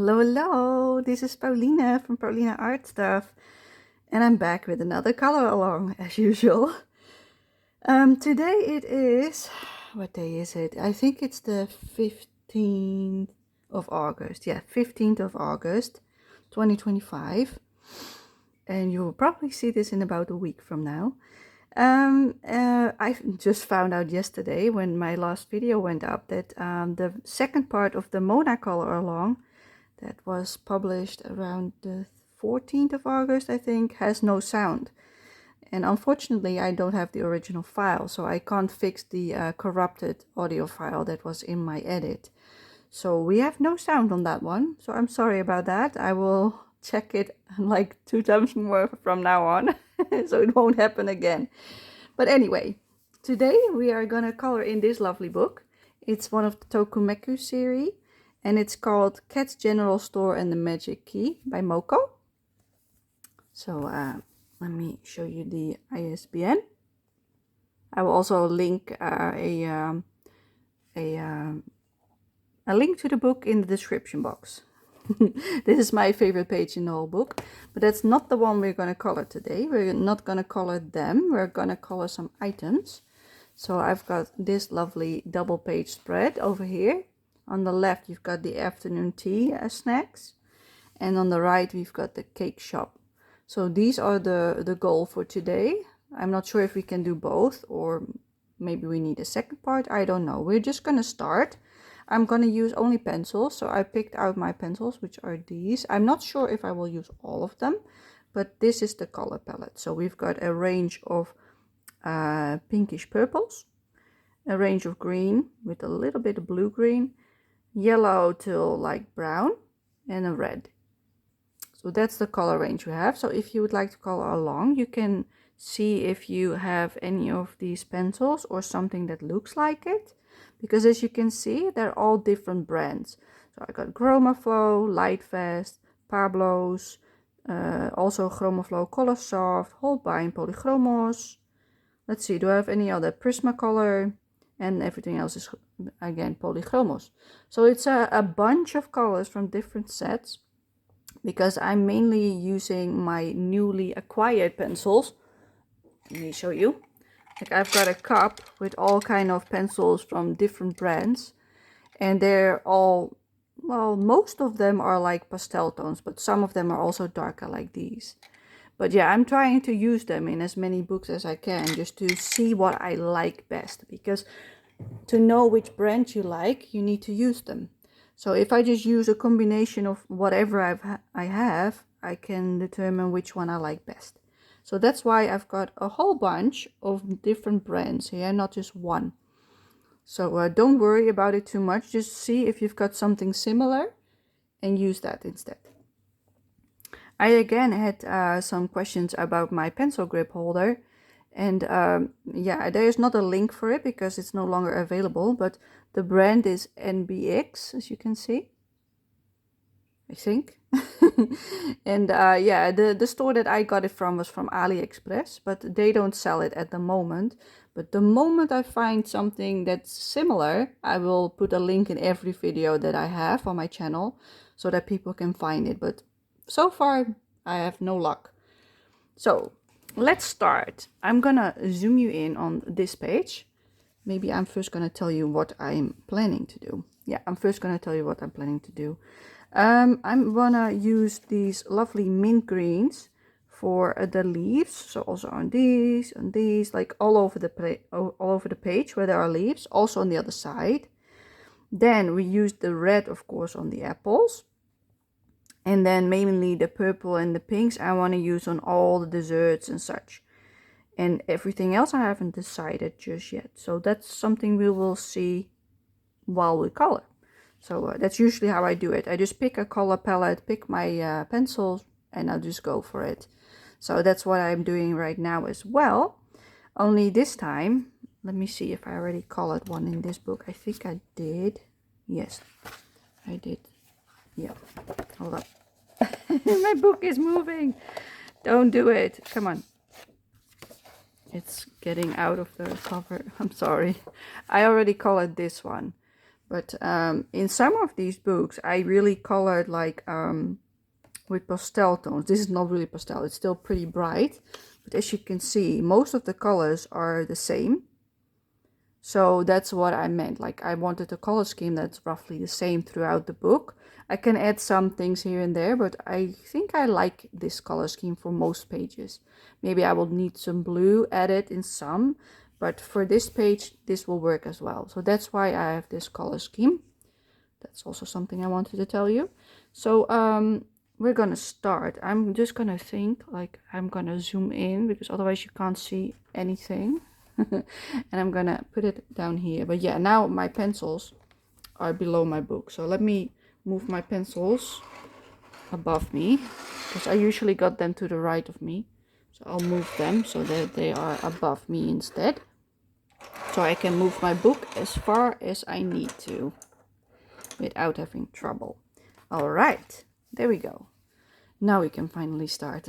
Hello, hello, this is Paulina from Paulina Art Stuff, and I'm back with another color along as usual. Today it is, what day is it? I think it's the 15th of August. Yeah, 15th of August, 2025. And you will probably see this in about a week from now. I just found out yesterday when my last video went up that the second part of the Mona color along that was published around the 14th of August, I think, has no sound. And unfortunately, I don't have the original file, so I can't fix the corrupted audio file that was in my edit. So we have no sound on that one, so I'm sorry about that. I will check it like 2 times more from now on, so it won't happen again. But anyway, today we are gonna color in this lovely book. It's one of the Tokumeku series, and it's called Cat's General Store and the Magic Key by Moco. So let me show you the ISBN. I will also link a link to the book in the description box. This is my favorite page in the whole book, but that's not the one we're going to color today. We're not going to color them. We're going to color some items. So I've got this lovely double page spread over here. On the left, you've got the afternoon tea snacks. And on the right, we've got the cake shop. So these are the goal for today. I'm not sure if we can do both, or maybe we need a second part. I don't know. We're just going to start. I'm going to use only pencils. So I picked out my pencils, which are these. I'm not sure if I will use all of them, but this is the color palette. So we've got a range of pinkish purples, a range of green with a little bit of blue-green, yellow till like brown, and a red. So that's the color range we have. So if you would like to color along, you can see if you have any of these pencils or something that looks like it. Because as you can see, they're all different brands. So I got Chromaflow, Lightfast, Pablo's, also Chromaflow Color Soft, Holbein Polychromos. Let's see, do I have any other Prismacolor? And everything else is, again, Polychromos. So it's a bunch of colors from different sets, because I'm mainly using my newly acquired pencils. Let me show you. Like I've got a cup with all kind of pencils from different brands, and they're all, well, most of them are like pastel tones, but some of them are also darker like these. But yeah, I'm trying to use them in as many books as I can, just to see what I like best, because to know which brand you like, you need to use them. So if I just use a combination of whatever I have, I can determine which one I like best. So that's why I've got a whole bunch of different brands here, not just one. So don't worry about it too much. Just see if you've got something similar and use that instead. I again had some questions about my pencil grip holder. And yeah, there's not a link for it because it's no longer available, but the brand is NBX, as you can see, I think. And yeah, the store that I got it from was from AliExpress, but they don't sell it at the moment. But the moment I find something that's similar, I will put a link in every video that I have on my channel so that people can find it. But so far, I have no luck. So let's start. I'm gonna zoom you in on this page. Maybe I'm first gonna tell you what I'm planning to do. Yeah, I'm first gonna tell you what I'm planning to do. I'm gonna use these lovely mint greens for the leaves. So also on these, like all over the page where there are leaves. Also on the other side. Then we use the red, of course, on the apples. And then mainly the purple and the pinks I want to use on all the desserts and such. And everything else I haven't decided just yet. So that's something we will see while we color. So that's usually how I do it. I just pick a color palette, pick my pencils, and I'll just go for it. So that's what I'm doing right now as well. Only this time, let me see if I already colored one in this book. I think I did. Yes, I did. Yeah, hold up. My book is moving. Don't do it. Come on. It's getting out of the cover. I'm sorry. I already colored this one. But in some of these books, I really colored like with pastel tones. This is not really pastel, it's still pretty bright. But as you can see, most of the colors are the same. So that's what I meant. Like I wanted a color scheme that's roughly the same throughout the book. I can add some things here and there, but I think I like this color scheme for most pages. Maybe I will need some blue added in some, but for this page, this will work as well. So that's why I have this color scheme. That's also something I wanted to tell you. So we're gonna start. I'm just gonna think, like I'm gonna zoom in because otherwise you can't see anything. And I'm gonna put it down here. But yeah, now my pencils are below my book. So let me move my pencils above me because I usually got them to the right of me. So I'll move them so that they are above me instead. So I can move my book as far as I need to without having trouble. All right, there we go. Now we can finally start.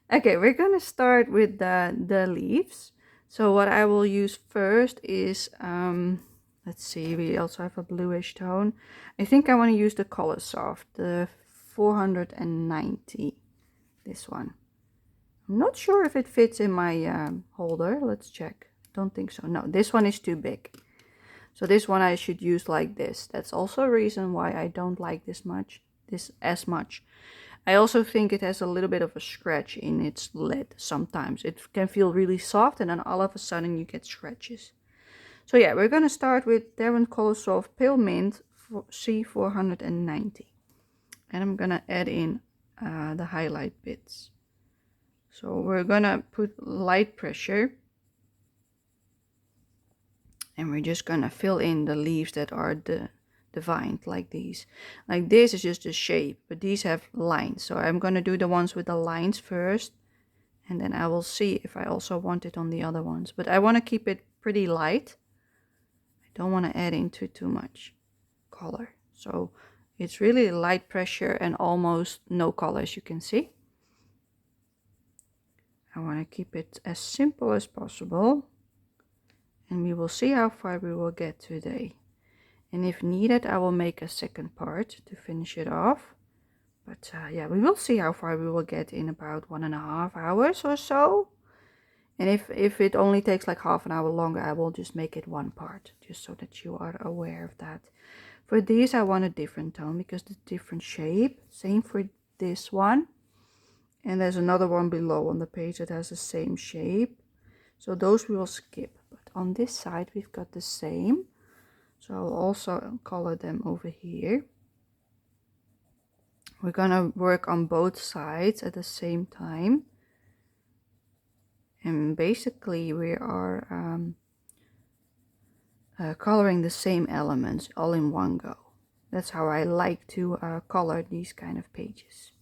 Okay, we're gonna start with the leaves. So what I will use first is, let's see, we also have a bluish tone. I think I want to use the Color Soft, the 490, this one. I'm not sure if it fits in my holder. Let's check. Don't think so. No, this one is too big. So this one I should use like this. That's also a reason why I don't like this as much. I also think it has a little bit of a scratch in its lid sometimes. It can feel really soft and then all of a sudden you get scratches. So yeah, we're going to start with Darren Color Soft Pale Mint C490. And I'm going to add in the highlight bits. So we're going to put light pressure. And we're just going to fill in the leaves that are defined like these. Like this is just a shape, but these have lines. So I'm going to do the ones with the lines first. And then I will see if I also want it on the other ones. But I want to keep it pretty light. I don't want to add into too much color. So it's really light pressure and almost no color, as you can see. I want to keep it as simple as possible. And we will see how far we will get today. And if needed, I will make a second part to finish it off. But yeah, we will see how far we will get in about 1.5 hours or so. And if it only takes like half an hour longer, I will just make it one part, just so that you are aware of that. For these, I want a different tone because it's a different shape. Same for this one. And there's another one below on the page that has the same shape. So those we will skip. But on this side, we've got the same. So I'll also color them over here. We're gonna work on both sides at the same time. And basically we are coloring the same elements all in one go. That's how I like to color these kind of pages.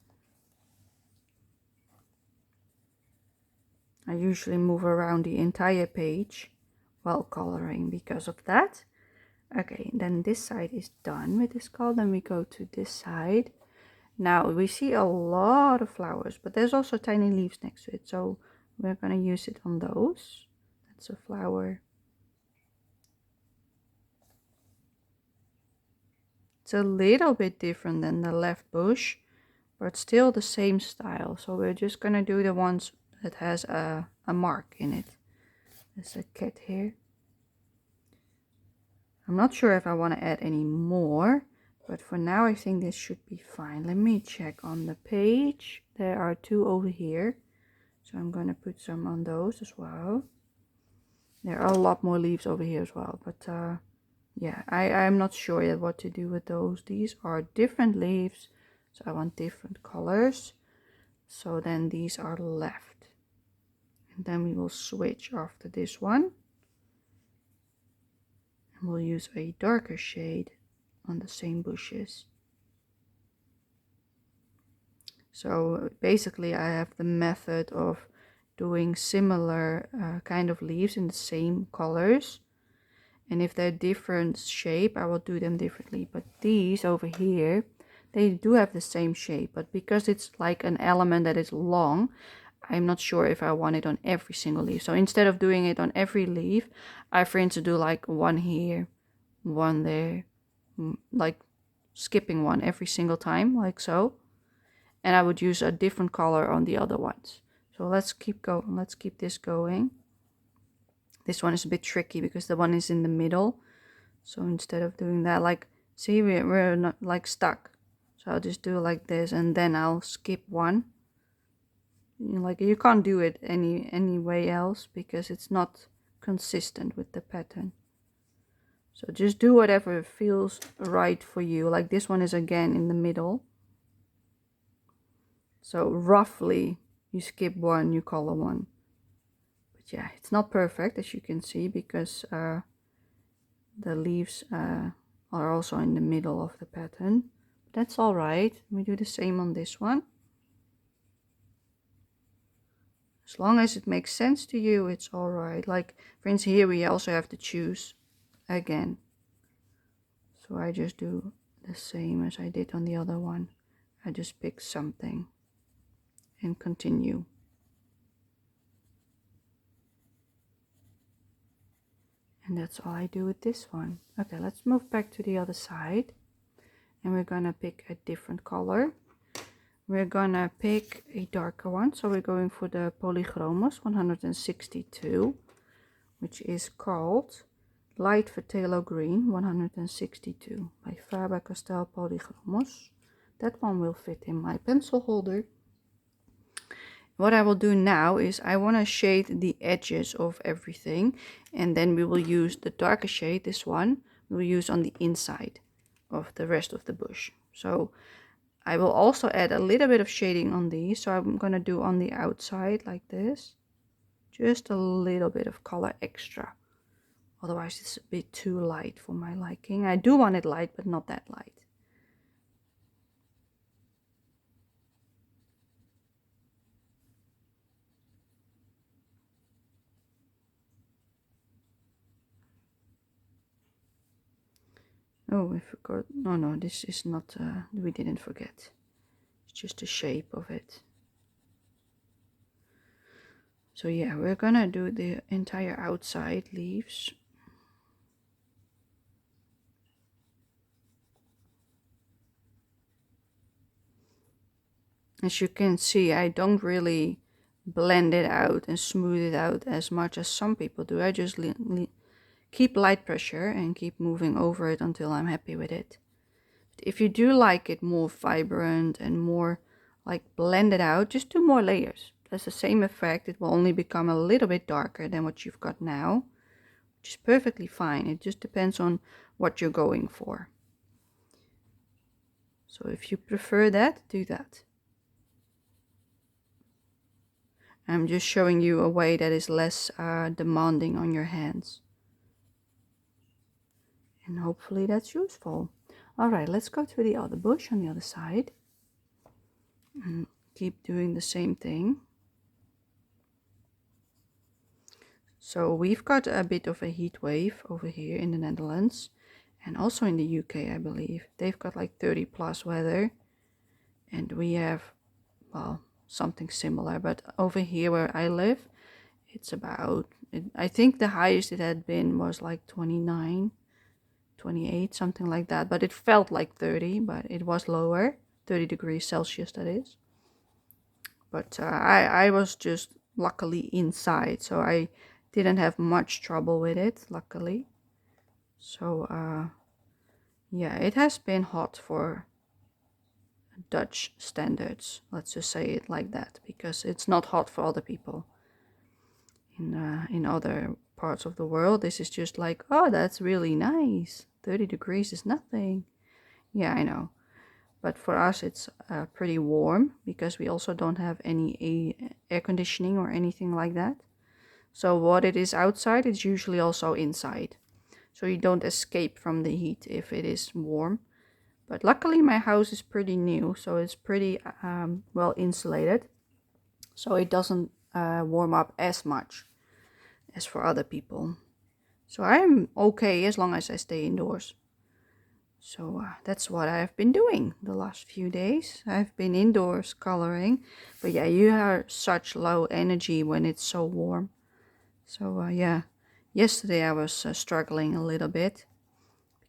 I usually move around the entire page while coloring because of that. Okay, then this side is done with this color. Then we go to this side. Now we see a lot of flowers, but there's also tiny leaves next to it. So we're going to use it on those. That's a flower. It's a little bit different than the left bush, but still the same style. So we're just going to do the ones that has a mark in it. There's a cat here. I'm not sure if I want to add any more, but for now I think this should be fine. Let me check on the page. There are 2 over here, so I'm going to put some on those as well. There are a lot more leaves over here as well, but yeah, I'm not sure yet what to do with those. These are different leaves, so I want different colors. So then these are left. And then we will switch after this one. And we'll use a darker shade on the same bushes. So basically I have the method of doing similar kind of leaves in the same colors. And if they're different shape, I will do them differently. But these over here, they do have the same shape. But because it's like an element that is long, I'm not sure if I want it on every single leaf. So instead of doing it on every leaf, I for instance do like one here, one there, like skipping one every single time, like so. And I would use a different color on the other ones. So let's keep going. Let's keep this going. This one is a bit tricky because the one is in the middle. So instead of doing that, like, see, we're not like stuck. So I'll just do it like this, and then I'll skip one. Like, you can't do it any way else because it's not consistent with the pattern. So just do whatever feels right for you. Like this one is again in the middle. So roughly you skip one, you color one. But yeah, it's not perfect, as you can see, because the leaves are also in the middle of the pattern. That's all right. We do the same on this one. As long as it makes sense to you, it's all right. Like, for instance, here we also have to choose again. So I just do the same as I did on the other one. I just pick something and continue. And that's all I do with this one. Okay, let's move back to the other side. And we're gonna pick a different color. We're gonna pick a darker one. So we're going for the Polychromos 162, which is called Light Phthalo Green 162 by Faber-Castell Polychromos. That one will fit in my pencil holder. What I will do now is I want to shade the edges of everything, and then we will use the darker shade, this one, we will use on the inside of the rest of the bush. So I will also add a little bit of shading on these, so I'm going to do on the outside like this. Just a little bit of color extra. Otherwise it's a bit too light for my liking. I do want it light, but not that light. Oh, we forgot. No, this is not, we didn't forget. It's just the shape of it. So yeah, we're gonna do the entire outside leaves. As you can see, I don't really blend it out and smooth it out as much as some people do. I just keep light pressure and keep moving over it until I'm happy with it. If you do like it more vibrant and more like blended out, just do more layers. That's the same effect. It will only become a little bit darker than what you've got now, which is perfectly fine. It just depends on what you're going for. So if you prefer that, do that. I'm just showing you a way that is less demanding on your hands. And hopefully that's useful. All right, let's go to the other bush on the other side. And keep doing the same thing. So we've got a bit of a heat wave over here in the Netherlands. And also in the UK, I believe. They've got like 30 plus weather. And we have, well, something similar. But over here where I live, it's about, I think the highest it had been was like 29, 28, something like that. But it felt like 30, but it was lower, 30 degrees Celsius that is. But I was just luckily inside, so I didn't have much trouble with it, luckily. So yeah, it has been hot for Dutch standards, let's just say it like that, because it's not hot for other people. In other parts of the world, this is just like, oh, that's really nice. 30 degrees is nothing. Yeah, I know. But for us, it's pretty warm because we also don't have any air conditioning or anything like that. So what it is outside, it's usually also inside. So you don't escape from the heat if it is warm. But luckily my house is pretty new, so it's pretty well insulated. So it doesn't warm up as much as for other people. So I'm okay as long as I stay indoors. So that's what I've been doing the last few days. I've been indoors coloring. But yeah, you have such low energy when it's so warm. So yeah, yesterday I was struggling a little bit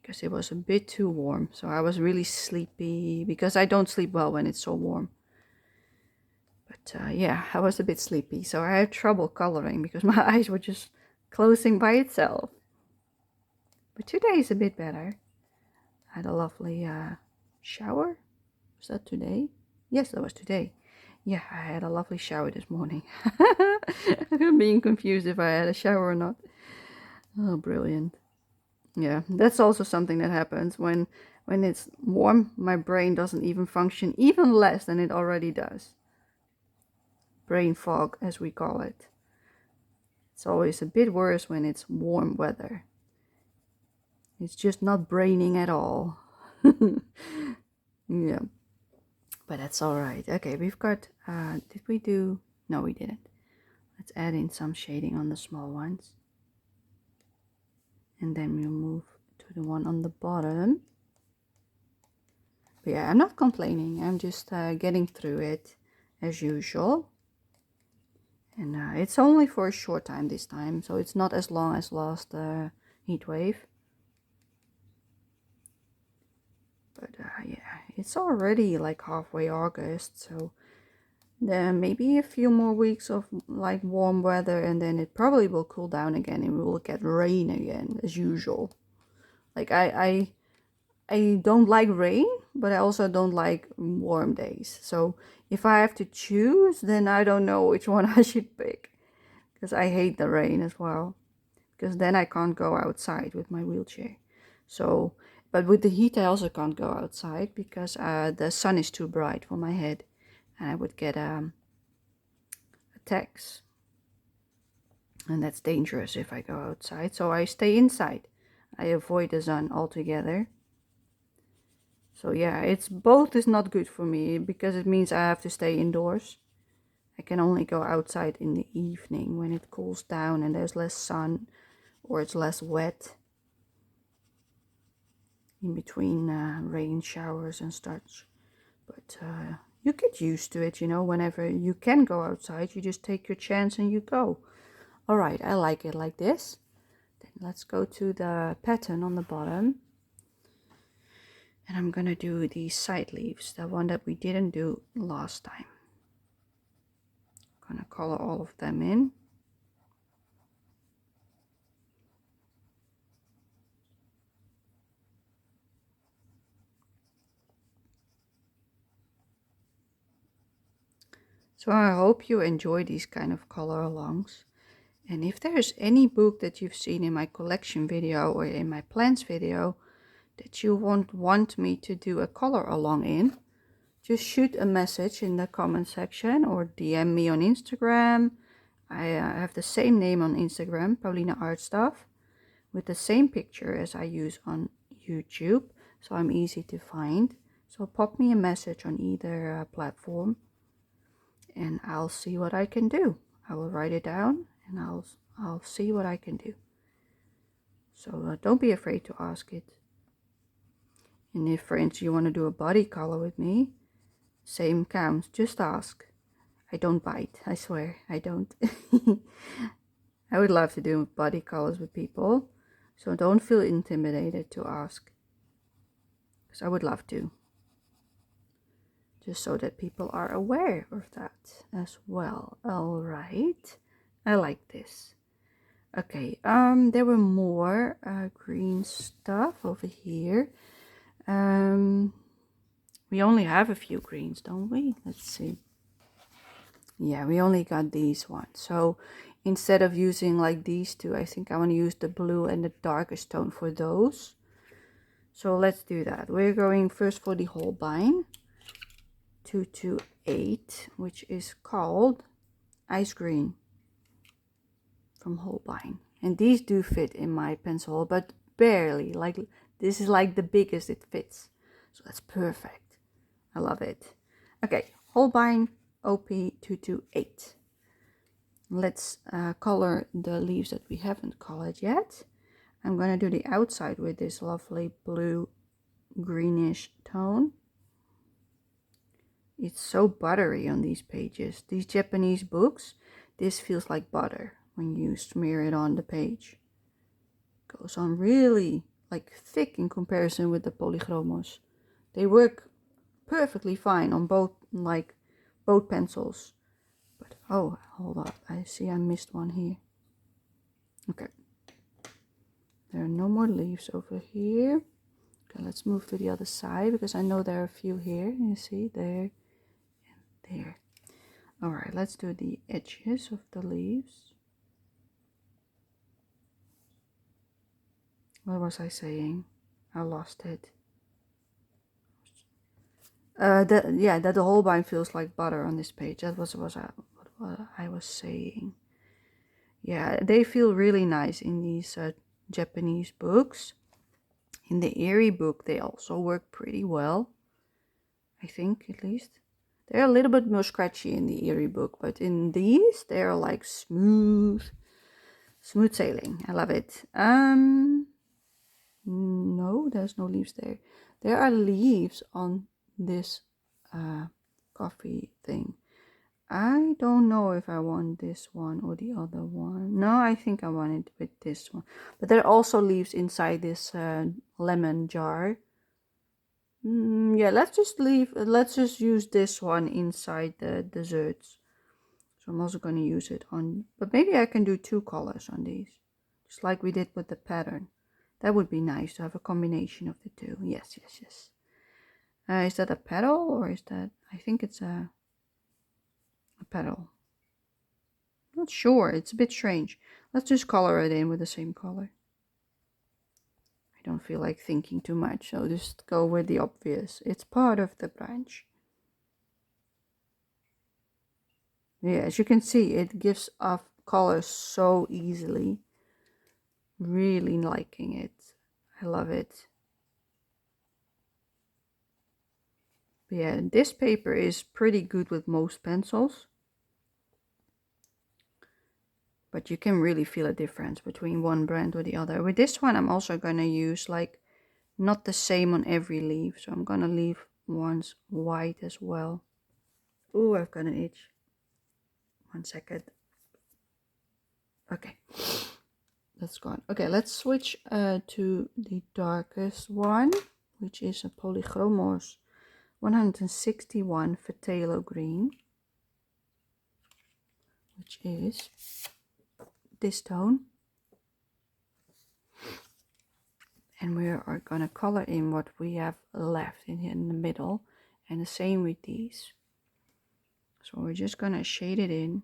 because it was a bit too warm. So I was really sleepy because I don't sleep well when it's so warm. But yeah, I was a bit sleepy, so I had trouble coloring because my eyes were just closing by itself. But today is a bit better. I had a lovely shower. Was that today? Yes, that was today. Yeah, I had a lovely shower this morning. I'm being confused if I had a shower or not. Oh, brilliant. Yeah, that's also something that happens when it's warm. My brain doesn't even function even less than it already does. Brain fog, as we call it. It's always a bit worse when it's warm weather. It's just not braining at all. Yeah, but that's all right. Okay, we've got, did we do, no we didn't. Let's add in some shading on the small ones. And then we'll move to the one on the bottom. But yeah, I'm not complaining. I'm just getting through it as usual. And it's only for a short time this time, so it's not as long as last heat wave. But yeah, it's already like halfway August, so then maybe a few more weeks of like warm weather, and then it probably will cool down again and we will get rain again as usual. Like I don't like rain, but I also don't like warm days. So if I have to choose, then I don't know which one I should pick, because I hate the rain as well, because then I can't go outside with my wheelchair. So, but with the heat I also can't go outside because the sun is too bright for my head and I would get attacks, and that's dangerous if I go outside. So I stay inside. I avoid the sun altogether. So yeah, it's both is not good for me because it means I have to stay indoors. I can only go outside in the evening when it cools down and there's less sun or it's less wet in between rain showers and such. But you get used to it, you know. Whenever you can go outside, you just take your chance and you go. All right, I like it like this. Then let's go to the pattern on the bottom. And I'm gonna do the side leaves, the one that we didn't do last time. I'm gonna color all of them in. So I hope you enjoy these kind of color alongs. And if there's any book that you've seen in my collection video or in my plans video that you want me to do a color along in, just shoot a message in the comment section or DM me on Instagram. I have the same name on Instagram, Paulina Art Stuff, with the same picture as I use on YouTube, so I'm easy to find. So pop me a message on either platform and I'll see what I can do. I will write it down and I'll see what I can do. So don't be afraid to ask it. And if, for instance, you want to do a body color with me, same counts. Just ask. I don't bite. I swear, I don't. I would love to do body colors with people, so don't feel intimidated to ask, because I would love to. Just so that people are aware of that as well. All right, I like this. Okay, there were more green stuff over here. We only have a few greens, don't we? Let's see. Yeah, we only got these ones. So instead of using like these two, I think I want to use the blue and the darkest tone for those. So let's do that. We're going first for the Holbein 228, which is called Ice Green from Holbein. And these do fit in my pencil, but barely. Like this is like the biggest it fits. So that's perfect. I love it. Okay, Holbein OP228. Let's color the leaves that we haven't colored yet. I'm going to do the outside with this lovely blue greenish tone. It's so buttery on these pages. These Japanese books, this feels like butter when you smear it on the page. Goes on really like thick in comparison with the polychromos. They work perfectly fine on both pencils. But oh, hold up, I see I missed one here. Okay, there are no more leaves over here. Okay, let's move to the other side because I know there are a few here. You see, there and there. All right, let's do the edges of the leaves. What was I saying? I lost it. That the Holbein feels like butter on this page. That was what I was saying. Yeah, they feel really nice in these Japanese books. In the Erie book, they also work pretty well. I think, at least. They're a little bit more scratchy in the Erie book, but in these, they're like smooth sailing. I love it. No, there's no leaves there. There are leaves on this coffee thing. I don't know if I want this one or the other one. No, I think I want it with this one. But there are also leaves inside this lemon jar. Yeah, let's just use this one inside the desserts. So I'm also going to use it on, but maybe I can do 2 colors on these, just like we did with the pattern. That would be nice to have a combination of the two. Yes. Is that a petal or is that, I think it's a petal. Not sure, it's a bit strange. Let's just color it in with the same color. I don't feel like thinking too much, so just go with the obvious. It's part of the branch. Yeah, as you can see, it gives off color so easily. Really liking it. I love it. But yeah, this paper is pretty good with most pencils. But you can really feel a difference between one brand or the other. With this one, I'm also going to use like not the same on every leaf. So I'm going to leave ones white as well. Oh, I've got an itch. 1 second. Okay. That's gone. Okay, let's switch to the darkest one, which is a Polychromos 161 Phthalo Green, which is this tone. And we are going to color in what we have left in here in the middle, and the same with these. So we're just going to shade it in.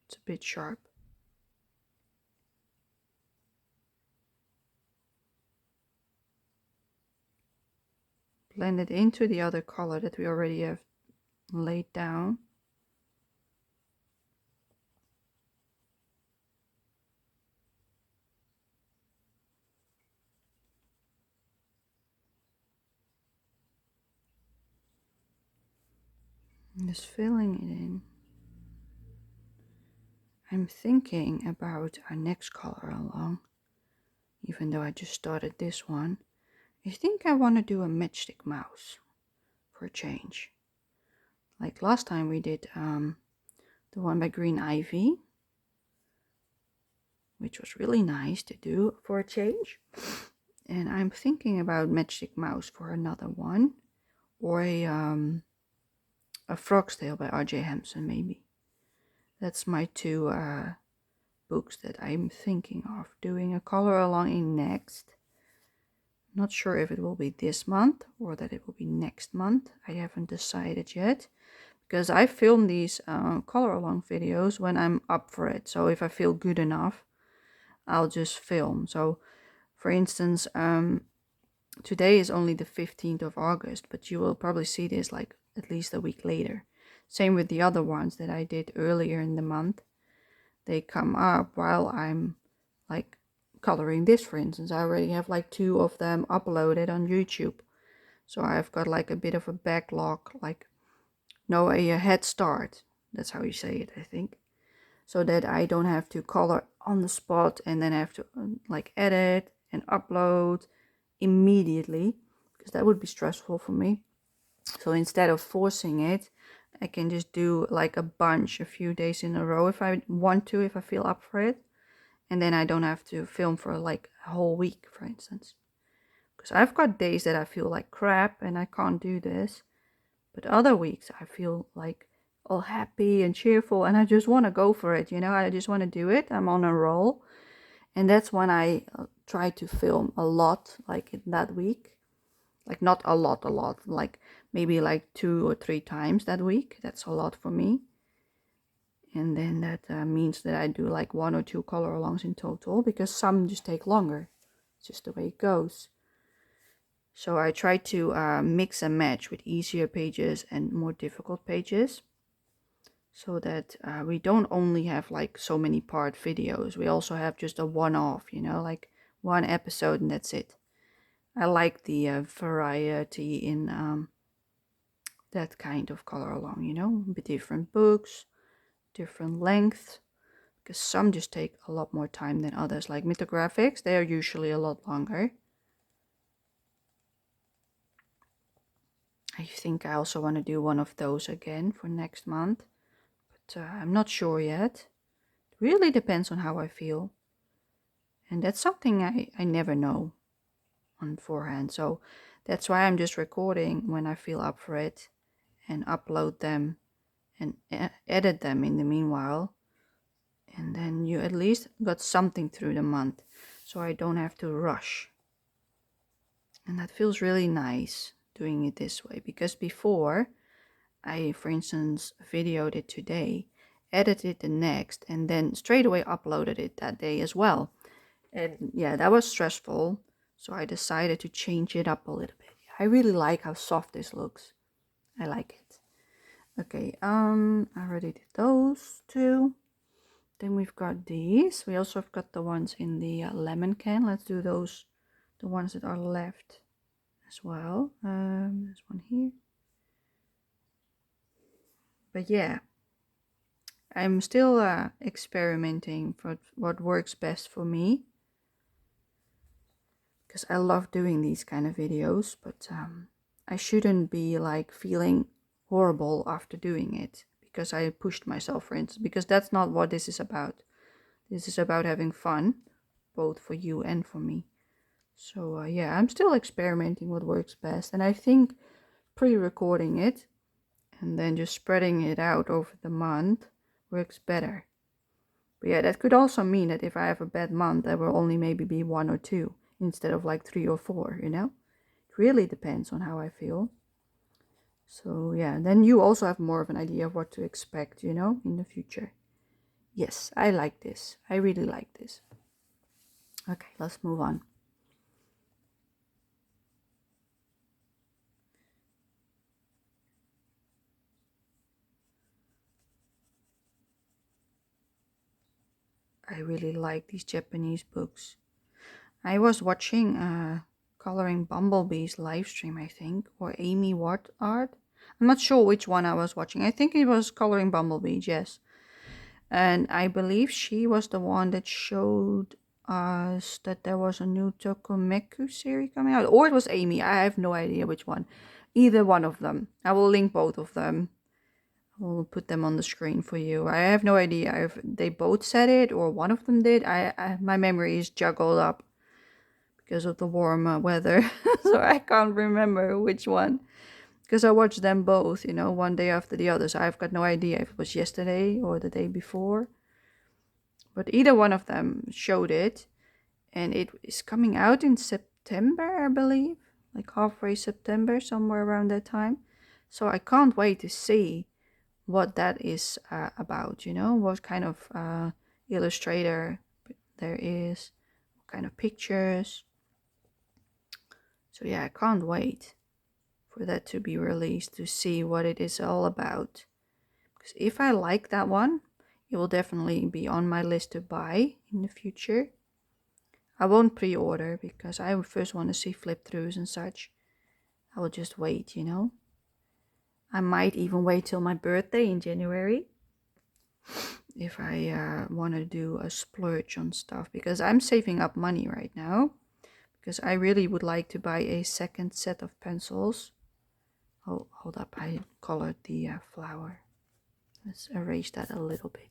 It's a bit sharp. Blend it into the other color that we already have laid down. And just filling it in. I'm thinking about our next color along, even though I just started this one. I think I want to do a matchstick mouse for a change. Like last time we did the one by Green Ivy, which was really nice to do for a change. And I'm thinking about Matchstick Mouse for another one, or a Frog's Tale by R.J. Hampson maybe. That's my 2 books that I'm thinking of doing a color along in next. Not sure if it will be this month or that it will be next month. I haven't decided yet, because I film these color along videos when I'm up for it. So if I feel good enough, I'll just film. So for instance, today is only the 15th of August, but you will probably see this like at least a week later. Same with the other ones that I did earlier in the month. They come up while I'm like coloring this, for instance. I already have like 2 of them uploaded on YouTube. So I've got like a bit of a backlog, like, no, a head start. That's how you say it, I think. So that I don't have to color on the spot and then have to like edit and upload immediately, because that would be stressful for me. So instead of forcing it, I can just do like a bunch a few days in a row if I want to, if I feel up for it, And then I don't have to film for like a whole week, for instance. Because I've got days that I feel like crap and I can't do this. But other weeks I feel like all happy and cheerful and I just want to go for it, you know. I just want to do it. I'm on a roll. And that's when I try to film a lot, like in that week. Like not a lot, like maybe like 2 or 3 times that week. That's a lot for me. And then that means that I do like 1 or 2 color alongs in total, because some just take longer. It's just the way it goes. So I try to mix and match with easier pages and more difficult pages, so that we don't only have like so many part videos. We also have just a one-off, you know, like one episode and that's it. I like the variety in that kind of color along, you know, with different books, different lengths, because some just take a lot more time than others. Like mythographics, they are usually a lot longer. I think I also want to do one of those again for next month, but I'm not sure yet. It really depends on how I feel. And that's something I never know on forehand. So that's why I'm just recording when I feel up for it and upload them and edit them in the meanwhile. And then you at least got something through the month, so I don't have to rush. And that feels really nice doing it this way, because before I, for instance, videoed it today, edited the next, and then straight away uploaded it that day as well. And yeah, that was stressful. So I decided to change it up a little bit. I really like how soft this looks. I like it. Okay, I already did those 2. Then we've got these. We also have got the ones in the lemon can. Let's do those, the ones that are left as well. There's one here. But yeah, I'm still experimenting for what works best for me, because I love doing these kind of videos, but I shouldn't be like feeling horrible after doing it because I pushed myself, for instance, because that's not what this is about. This is about having fun, both for you and for me. So yeah, I'm still experimenting what works best, and I think pre-recording it and then just spreading it out over the month works better. But yeah, that could also mean that if I have a bad month, there will only maybe be 1 or 2 instead of like 3 or 4, you know? It really depends on how I feel. So yeah, then you also have more of an idea of what to expect, you know, in the future. Yes, I like this. I really like this. Okay, let's move on. I really like these Japanese books. I was watching Coloring Bumblebee's live stream, I think, or Amy Watt Art. I'm not sure which one I was watching. I think it was Coloring Bumblebees, yes. And I believe she was the one that showed us that there was a new Tokomeku series coming out. Or it was Amy. I have no idea which one. Either one of them. I will link both of them. I will put them on the screen for you. I have no idea if they both said it or one of them did. My memory is juggled up because of the warm weather. So I can't remember which one. Because I watched them both, you know, one day after the other. So I've got no idea if it was yesterday or the day before. But either one of them showed it. And it is coming out in September, I believe. Like halfway September, somewhere around that time. So I can't wait to see what that is about, you know. What kind of illustrator there is. What kind of pictures. So yeah, I can't wait for that to be released to see what it is all about. Because if I like that one, it will definitely be on my list to buy in the future. I won't pre-order because I first want to see flip-throughs and such. I will just wait, you know. I might even wait till my birthday in January if I want to do a splurge on stuff, because I'm saving up money right now because I really would like to buy a second set of pencils. Oh, hold up, I colored the flower. Let's erase that a little bit.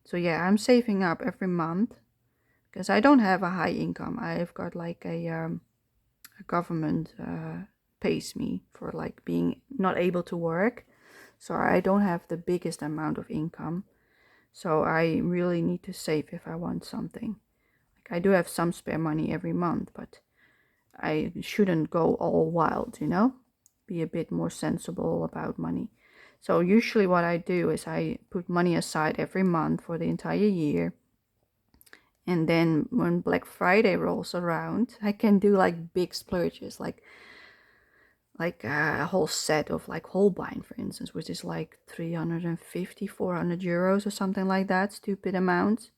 So yeah, I'm saving up every month because I don't have a high income. I've got like a government pays me for like being not able to work. So I don't have the biggest amount of income. So I really need to save if I want something. Like I do have some spare money every month, but I shouldn't go all wild, you know? Be a bit more sensible about money. So usually what I do is I put money aside every month for the entire year. And then when Black Friday rolls around, I can do like big splurges, like a whole set of like Holbein, for instance, which is like 350, 400 euros or something like that, stupid amounts.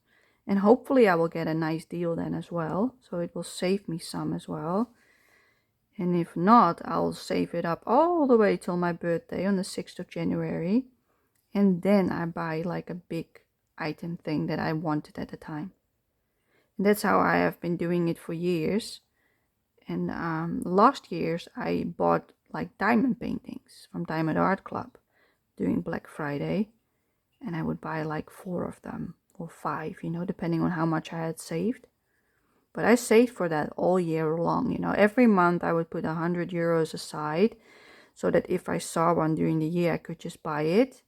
And hopefully I will get a nice deal then as well. So it will save me some as well. And if not, I'll save it up all the way till my birthday on the 6th of January. And then I buy like a big item thing that I wanted at the time. And that's how I have been doing it for years. And last year's I bought like diamond paintings from Diamond Art Club during Black Friday. And I would buy like 4 of them or 5, you know, depending on how much I had saved. But I saved for that all year long, you know. Every month I would put 100 euros aside so that if I saw one during the year, I could just buy it.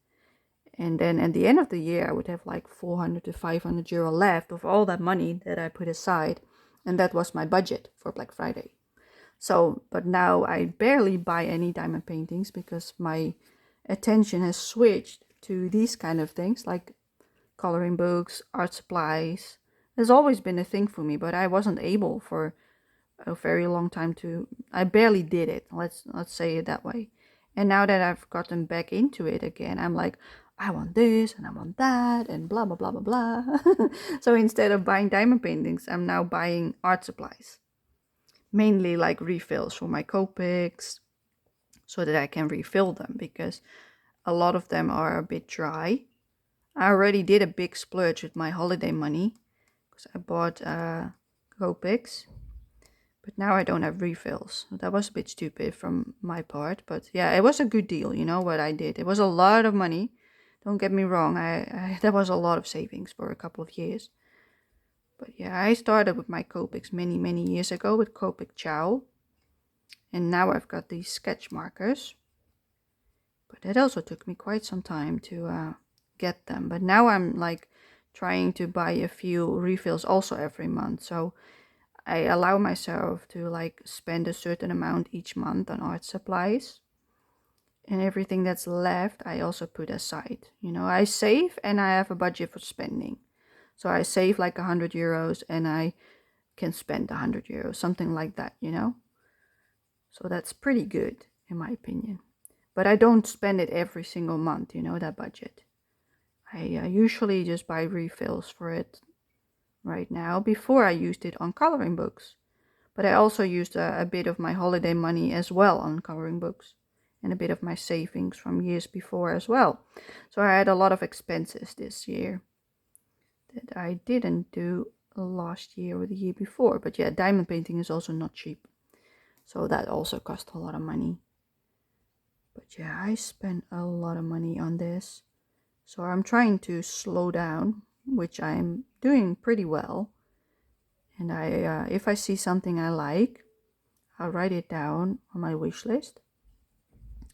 And then at the end of the year, I would have like 400 to 500 euro left of all that money that I put aside. And that was my budget for Black Friday. So, but now I barely buy any diamond paintings because my attention has switched to these kind of things like coloring books, art supplies. Has always been a thing for me, but I wasn't able for a very long time to. I barely did it. Let's say it that way. And now that I've gotten back into it again, I'm like, I want this and I want that and blah blah blah blah blah. So instead of buying diamond paintings, I'm now buying art supplies, mainly like refills for my Copics, so that I can refill them because a lot of them are a bit dry. I already did a big splurge with my holiday money because I bought Copics, but now I don't have refills. That was a bit stupid from my part, but yeah, it was a good deal, you know, what I did. It was a lot of money. Don't get me wrong, I that was a lot of savings for a couple of years. But yeah, I started with my Copics many years ago with Copic Chow. And now I've got these sketch markers. But it also took me quite some time to get them. But now I'm like trying to buy a few refills also every month. So I allow myself to like spend a certain amount each month on art supplies. And everything that's left, I also put aside. You know, I save and I have a budget for spending. So I save like 100 euros and I can spend 100 euros, something like that, you know. So that's pretty good in my opinion. But I don't spend it every single month, you know, that budget. I usually just buy refills for it right now. Before I used it on coloring books. But I also used a bit of my holiday money as well on coloring books. And a bit of my savings from years before as well. So I had a lot of expenses this year that I didn't do last year or the year before. But yeah, diamond painting is also not cheap. So that also cost a lot of money. But yeah, I spent a lot of money on this. So I'm trying to slow down, which I'm doing pretty well. And if I see something I like, I'll write it down on my wish list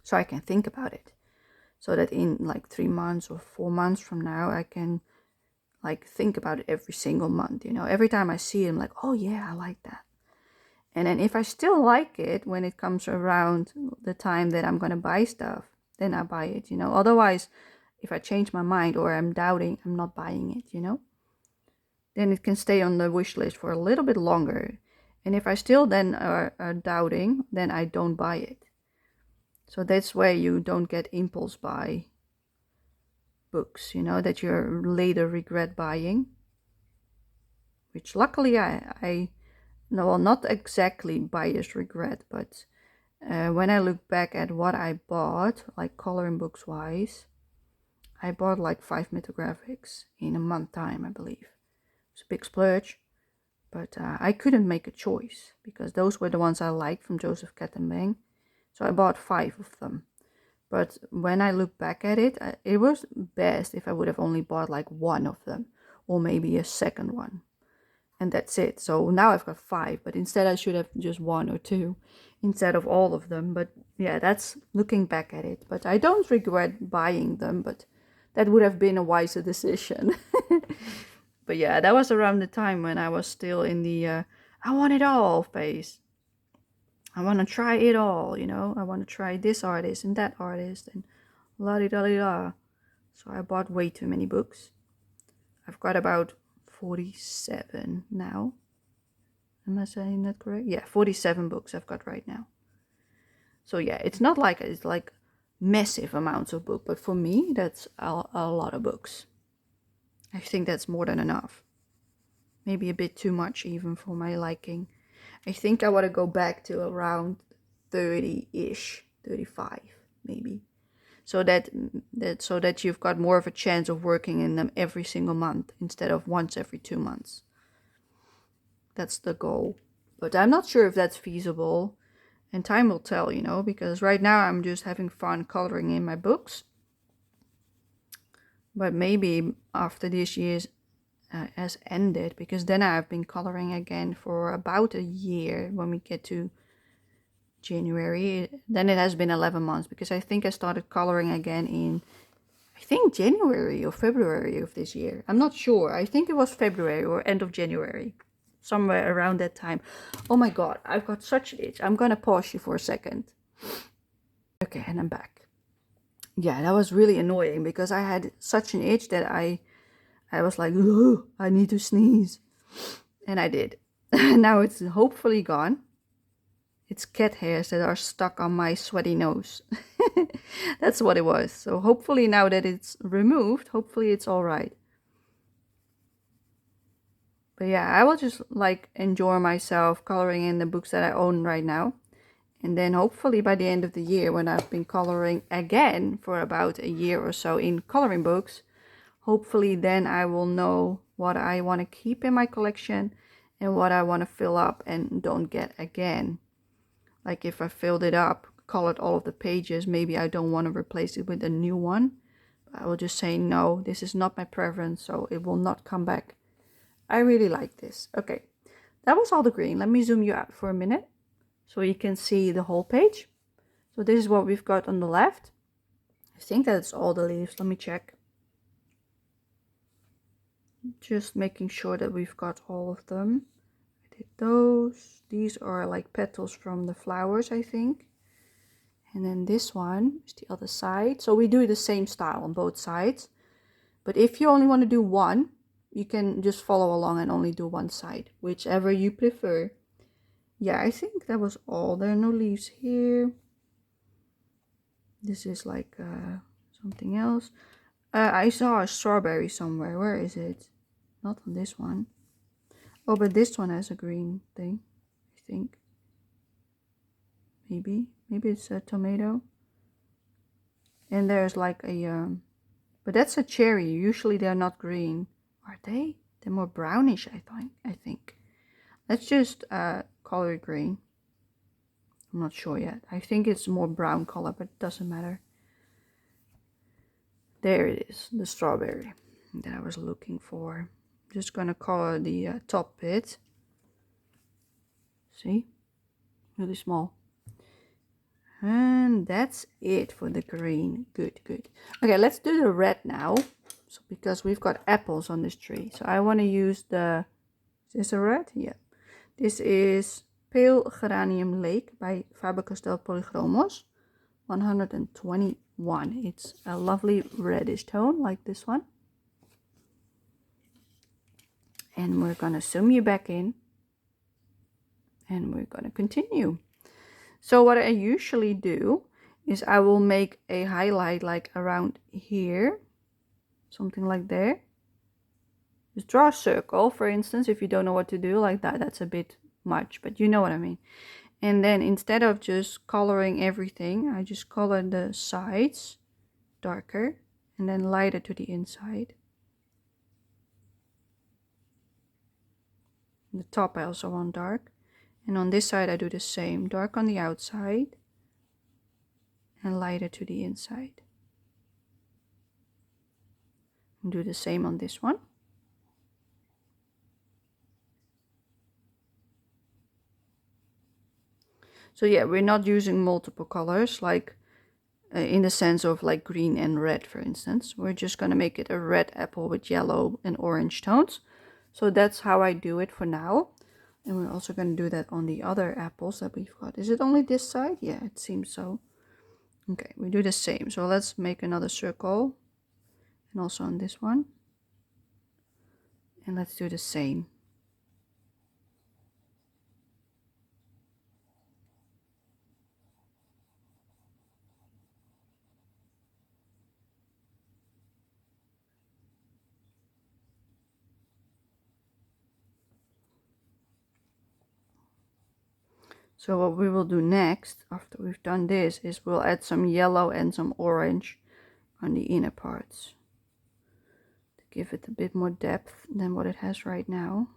so I can think about it. So that in like 3 months or 4 months from now, I can like think about it every single month. You know, every time I see it, I'm like, oh yeah, I like that. And then if I still like it when it comes around the time that I'm going to buy stuff, then I buy it, you know. Otherwise, if I change my mind or I'm doubting, I'm not buying it, you know. Then it can stay on the wish list for a little bit longer. And if I still then are doubting, then I don't buy it. So that's where you don't get impulse buy books, you know, that you later regret buying. Which luckily I no, well, not exactly buyer's regret, but when I look back at what I bought, like coloring books wise, I bought like 5 mythographics in a month time, I believe. It's a big splurge, but I couldn't make a choice because those were the ones I liked from Joseph Kettenbang. So I bought 5 of them. But when I look back at it, it was best if I would have only bought like one of them, or maybe a second one. And that's it. So now I've got 5, but instead I should have just 1 or 2 instead of all of them. But yeah, that's looking back at it. But I don't regret buying them, but that would have been a wiser decision. But yeah, that was around the time when I was still in the I want it all phase. I want to try it all, you know. I want to try this artist and that artist and la-di-da-di-da. So I bought way too many books. I've got about 47 now. Am I saying that correct? Yeah, 47 books I've got right now. So yeah, it's not like it's like massive amounts of book, but for me, that's a lot of books. I think that's more than enough. Maybe a bit too much even for my liking. I think I want to go back to around 30-ish, 35 maybe. So that you've got more of a chance of working in them every single month instead of once every 2 months. That's the goal. But I'm not sure if that's feasible, and time will tell, you know, because right now I'm just having fun coloring in my books. But maybe after this year has ended, because then I've been coloring again for about a year. When we get to January, then it has been 11 months, because I think I started coloring again in, I think, January or February of this year. I'm not sure. I think it was February or end of January, somewhere around that time. Oh my god, I've got such an itch. I'm gonna pause you for a second. Okay, and I'm back. Yeah, that was really annoying, because I had such an itch that I was like, oh, I need to sneeze. And I did. Now it's hopefully gone. It's cat hairs that are stuck on my sweaty nose. That's what it was. So hopefully now that it's removed, hopefully it's all right. But yeah, I will just like enjoy myself coloring in the books that I own right now. And then hopefully by the end of the year, when I've been coloring again for about a year or so in coloring books, hopefully then I will know what I want to keep in my collection and what I want to fill up and don't get again. Like if I filled it up, colored all of the pages, maybe I don't want to replace it with a new one. I will just say, no, this is not my preference, so it will not come back. I really like this. Okay, that was all the green. Let me zoom you out for a minute so you can see the whole page. So this is what we've got on the left. I think that's all the leaves. Let me check. Just making sure that we've got all of them. I did those. These are like petals from the flowers, I think. And then this one is the other side. So we do the same style on both sides. But if you only want to do one, you can just follow along and only do one side, whichever you prefer. Yeah, I think that was all. There are no leaves here. This is like something else. I saw a strawberry somewhere. Where is it? Not on this one. Oh, but this one has a green thing, I think. Maybe it's a tomato. And there's like a, but that's a cherry. Usually they're not green. Are they? They're more brownish, I think. Let's just color it green. I'm not sure yet. I think it's more brown color, but it doesn't matter. There it is, the strawberry that I was looking for. Just gonna color the top bit. See? Really small. And that's it for the green. Good. Okay, let's do the red now. So because we've got apples on this tree. So I want to use the, is this a red? Yeah. This is Pale Geranium Lake by Faber-Castell Polychromos. 121. It's a lovely reddish tone like this one. And we're gonna zoom you back in. And we're gonna continue. So what I usually do is I will make a highlight like around here. Something like there. Just draw a circle, for instance, if you don't know what to do like that. That's a bit much, but you know what I mean. And then instead of just coloring everything, I just color the sides darker and then lighter to the inside. The top I also want dark. And on this side I do the same. Dark on the outside and lighter to the inside. And do the same on this one. So yeah, we're not using multiple colors like in the sense of like green and red, for instance. We're just going to make it a red apple with yellow and orange tones. So that's how I do it for now. And we're also going to do that on the other apples that we've got. Is it only this side? Yeah, it seems so. Okay, we do the same. So let's make another circle. And also on this one. And let's do the same. So what we will do next, after we've done this, is we'll add some yellow and some orange on the inner parts. To give it a bit more depth than what it has right now.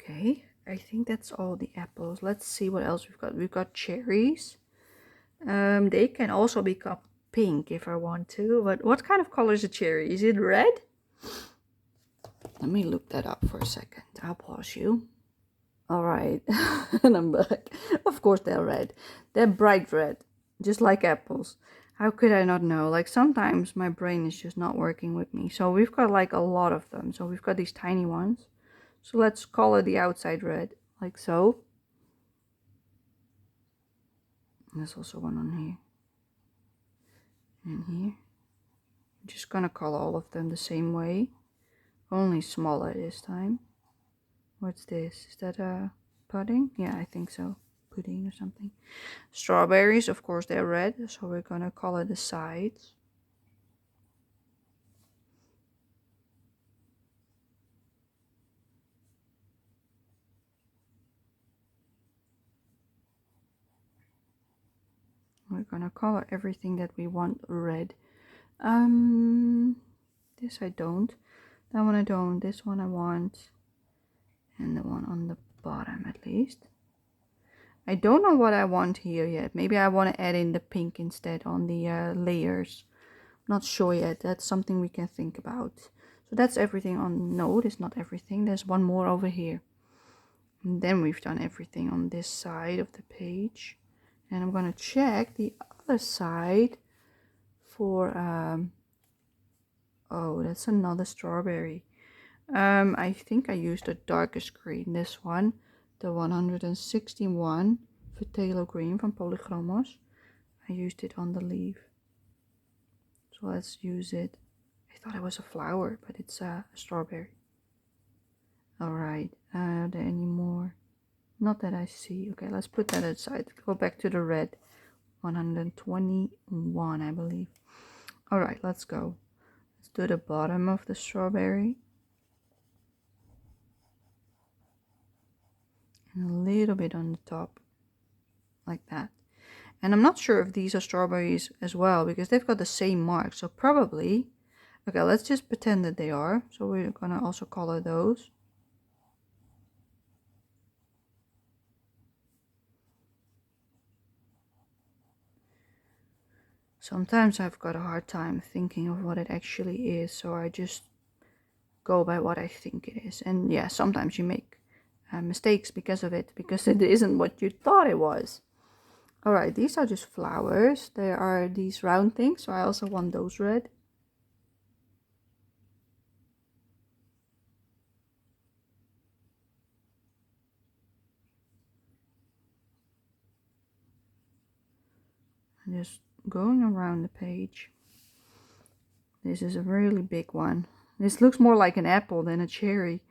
Okay, I think that's all the apples. Let's see what else we've got. We've got cherries. They can also become pink if I want to. But what kind of color is a cherry? Is it red? Let me look that up for a second. I'll pause you. Alright, and I'm back. Of course they're red. They're bright red, just like apples. How could I not know? Like sometimes my brain is just not working with me. So we've got like a lot of them. So we've got these tiny ones. So let's color the outside red, like so. And there's also one on here. And here. I'm just gonna color all of them the same way. Only smaller this time. What's this? Is that a pudding? Yeah, I think so. Pudding or something. Strawberries, of course, they're red. So we're gonna color the sides. We're gonna color everything that we want red. This I don't. That one I don't. This one I want. And the one on the bottom at least. I don't know what I want here yet. Maybe I want to add in the pink instead on the layers. Not sure yet. That's something we can think about. So that's everything on. No, it's not everything. There's one more over here. And then we've done everything on this side of the page. And I'm going to check the other side for oh, that's another strawberry. I think I used the darkest green, this one, the 161 Phthalo green from Polychromos. I used it on the leaf. So let's use it. I thought it was a flower, but it's a strawberry. Alright, are there any more? Not that I see. Okay, let's put that aside. Go back to the red. 121, I believe. Alright, let's go. Let's do the bottom of the strawberry. And a little bit on the top. Like that. And I'm not sure if these are strawberries as well, because they've got the same mark. So probably. Okay, let's just pretend that they are. So we're gonna also color those. Sometimes I've got a hard time thinking of what it actually is, so I just go by what I think it is. And yeah, sometimes you make mistakes because of it, because it isn't what you thought it was. Alright, these are just flowers. There are these round things, so I also want those red. And just going around the page. This is a really big one. This looks more like an apple than a cherry.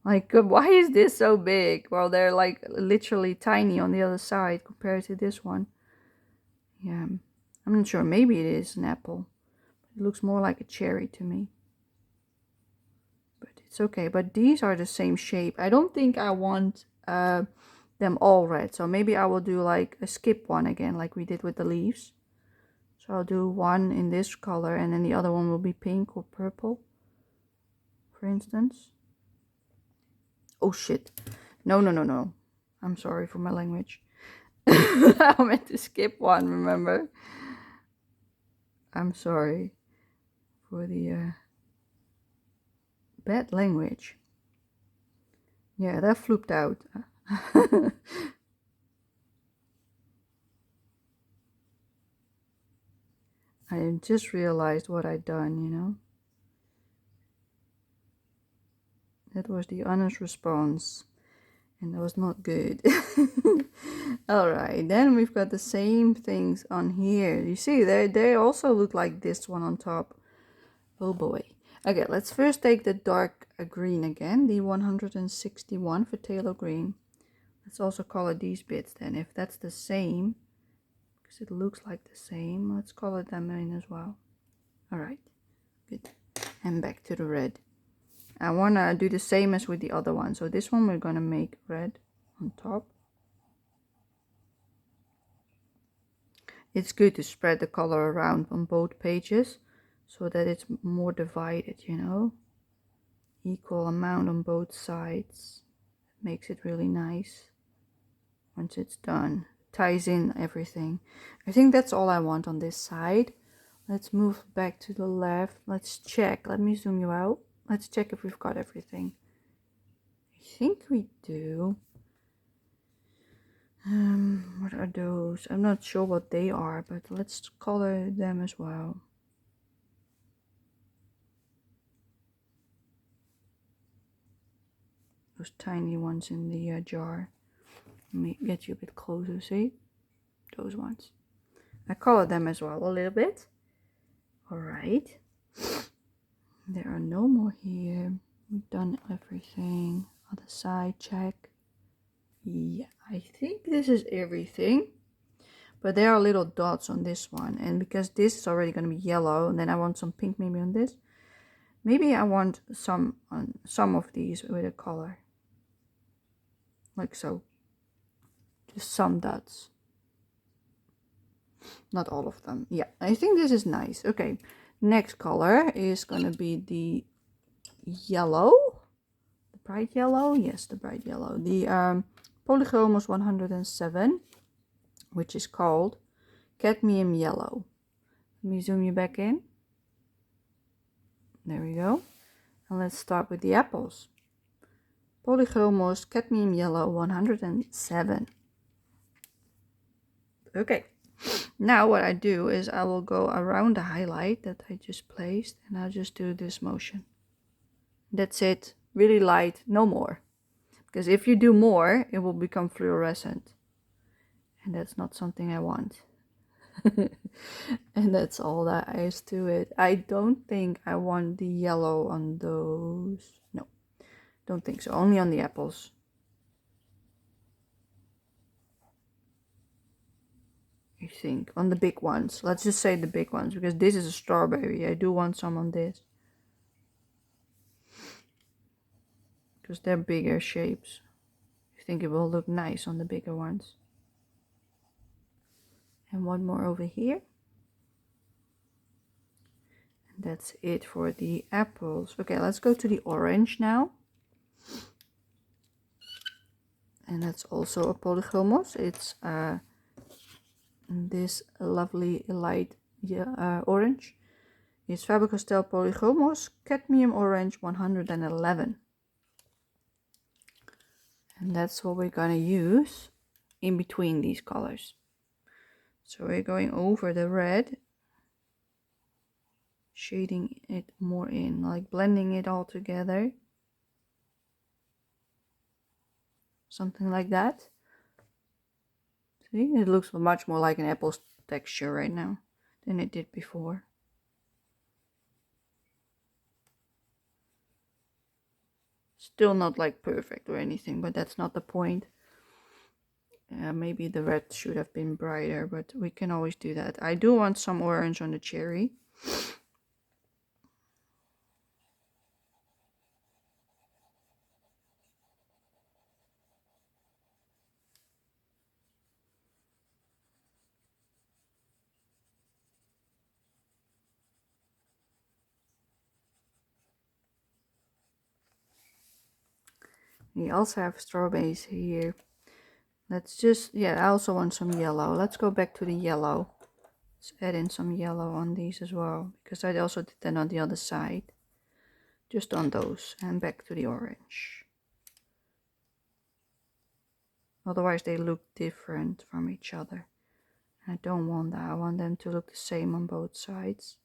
Like, why is this so big? Well, they're like literally tiny on the other side compared to this one. Yeah, I'm not sure. Maybe it is an apple. It looks more like a cherry to me. But it's okay. But these are the same shape. I don't think I want them all red. So maybe I will do like a skip one again, like we did with the leaves. So I'll do one in this color and then the other one will be pink or purple, for instance. Oh shit. No. I'm sorry for my language. I meant to skip one, remember? I'm sorry for the bad language. Yeah, that flooped out. I just realized what I'd done, you know. That was the honest response, and that was not good. Alright, then we've got the same things on here. You see, they also look like this one on top. Oh boy. Okay, let's first take the dark green again, the 161 for Phthalo green. Let's also color these bits then, if that's the same, because it looks like the same. Let's color them in as well. Alright, good. And back to the red. I want to do the same as with the other one. So this one we're going to make red on top. It's good to spread the color around on both pages so that it's more divided, you know. Equal amount on both sides. It makes it really nice once it's done. Ties in everything. I think that's all I want on this side. Let's move back to the left. Let's check. Let me zoom you out. Let's check if we've got everything. I think we do. What are those? I'm not sure what they are, but let's color them as well. Those tiny ones in the jar. Let me get you a bit closer, see? Those ones. I color them as well a little bit. Alright. There are no more here. We've done everything. Other side, check. Yeah, I think this is everything. But there are little dots on this one. And because this is already going to be yellow, and then I want some pink maybe on this. Maybe I want some on some of these with a color. Like so. Just some dots. Not all of them. Yeah, I think this is nice. Okay, next color is going to be the yellow. The bright yellow. Yes, the bright yellow. The Polychromos 107, which is called cadmium yellow. Let me zoom you back in. There we go. And let's start with the apples. Polychromos cadmium yellow 107. Okay. Now what I do is I will go around the highlight that I just placed, and I'll just do this motion. That's it. Really light, no more. Because if you do more, it will become fluorescent. And that's not something I want. And that's all that is to it. I don't think I want the yellow on those. No, don't think so. Only on the apples. I think on the big ones. Let's just say the big ones, because this is a strawberry. I do want some on this, because they're bigger shapes. I think it will look nice on the bigger ones. And one more over here. And that's it for the apples. Okay, let's go to the orange now. And that's also a Polychromos. It's this lovely light orange. It's Faber-Castell Polychromos Cadmium Orange 111. And that's what we're gonna use in between these colors. So we're going over the red, shading it more in, like blending it all together. Something like that. See, it looks much more like an apple texture right now than it did before. Still not like perfect or anything, but that's not the point. Maybe the red should have been brighter, but we can always do that. I do want some orange on the cherry. We also have strawberries here. Let's just, yeah, I also want some yellow. Let's go back to the yellow. Let's add in some yellow on these as well, because I also did that on the other side. Just on those, and back to the orange. Otherwise they look different from each other. I don't want that. I want them to look the same on both sides.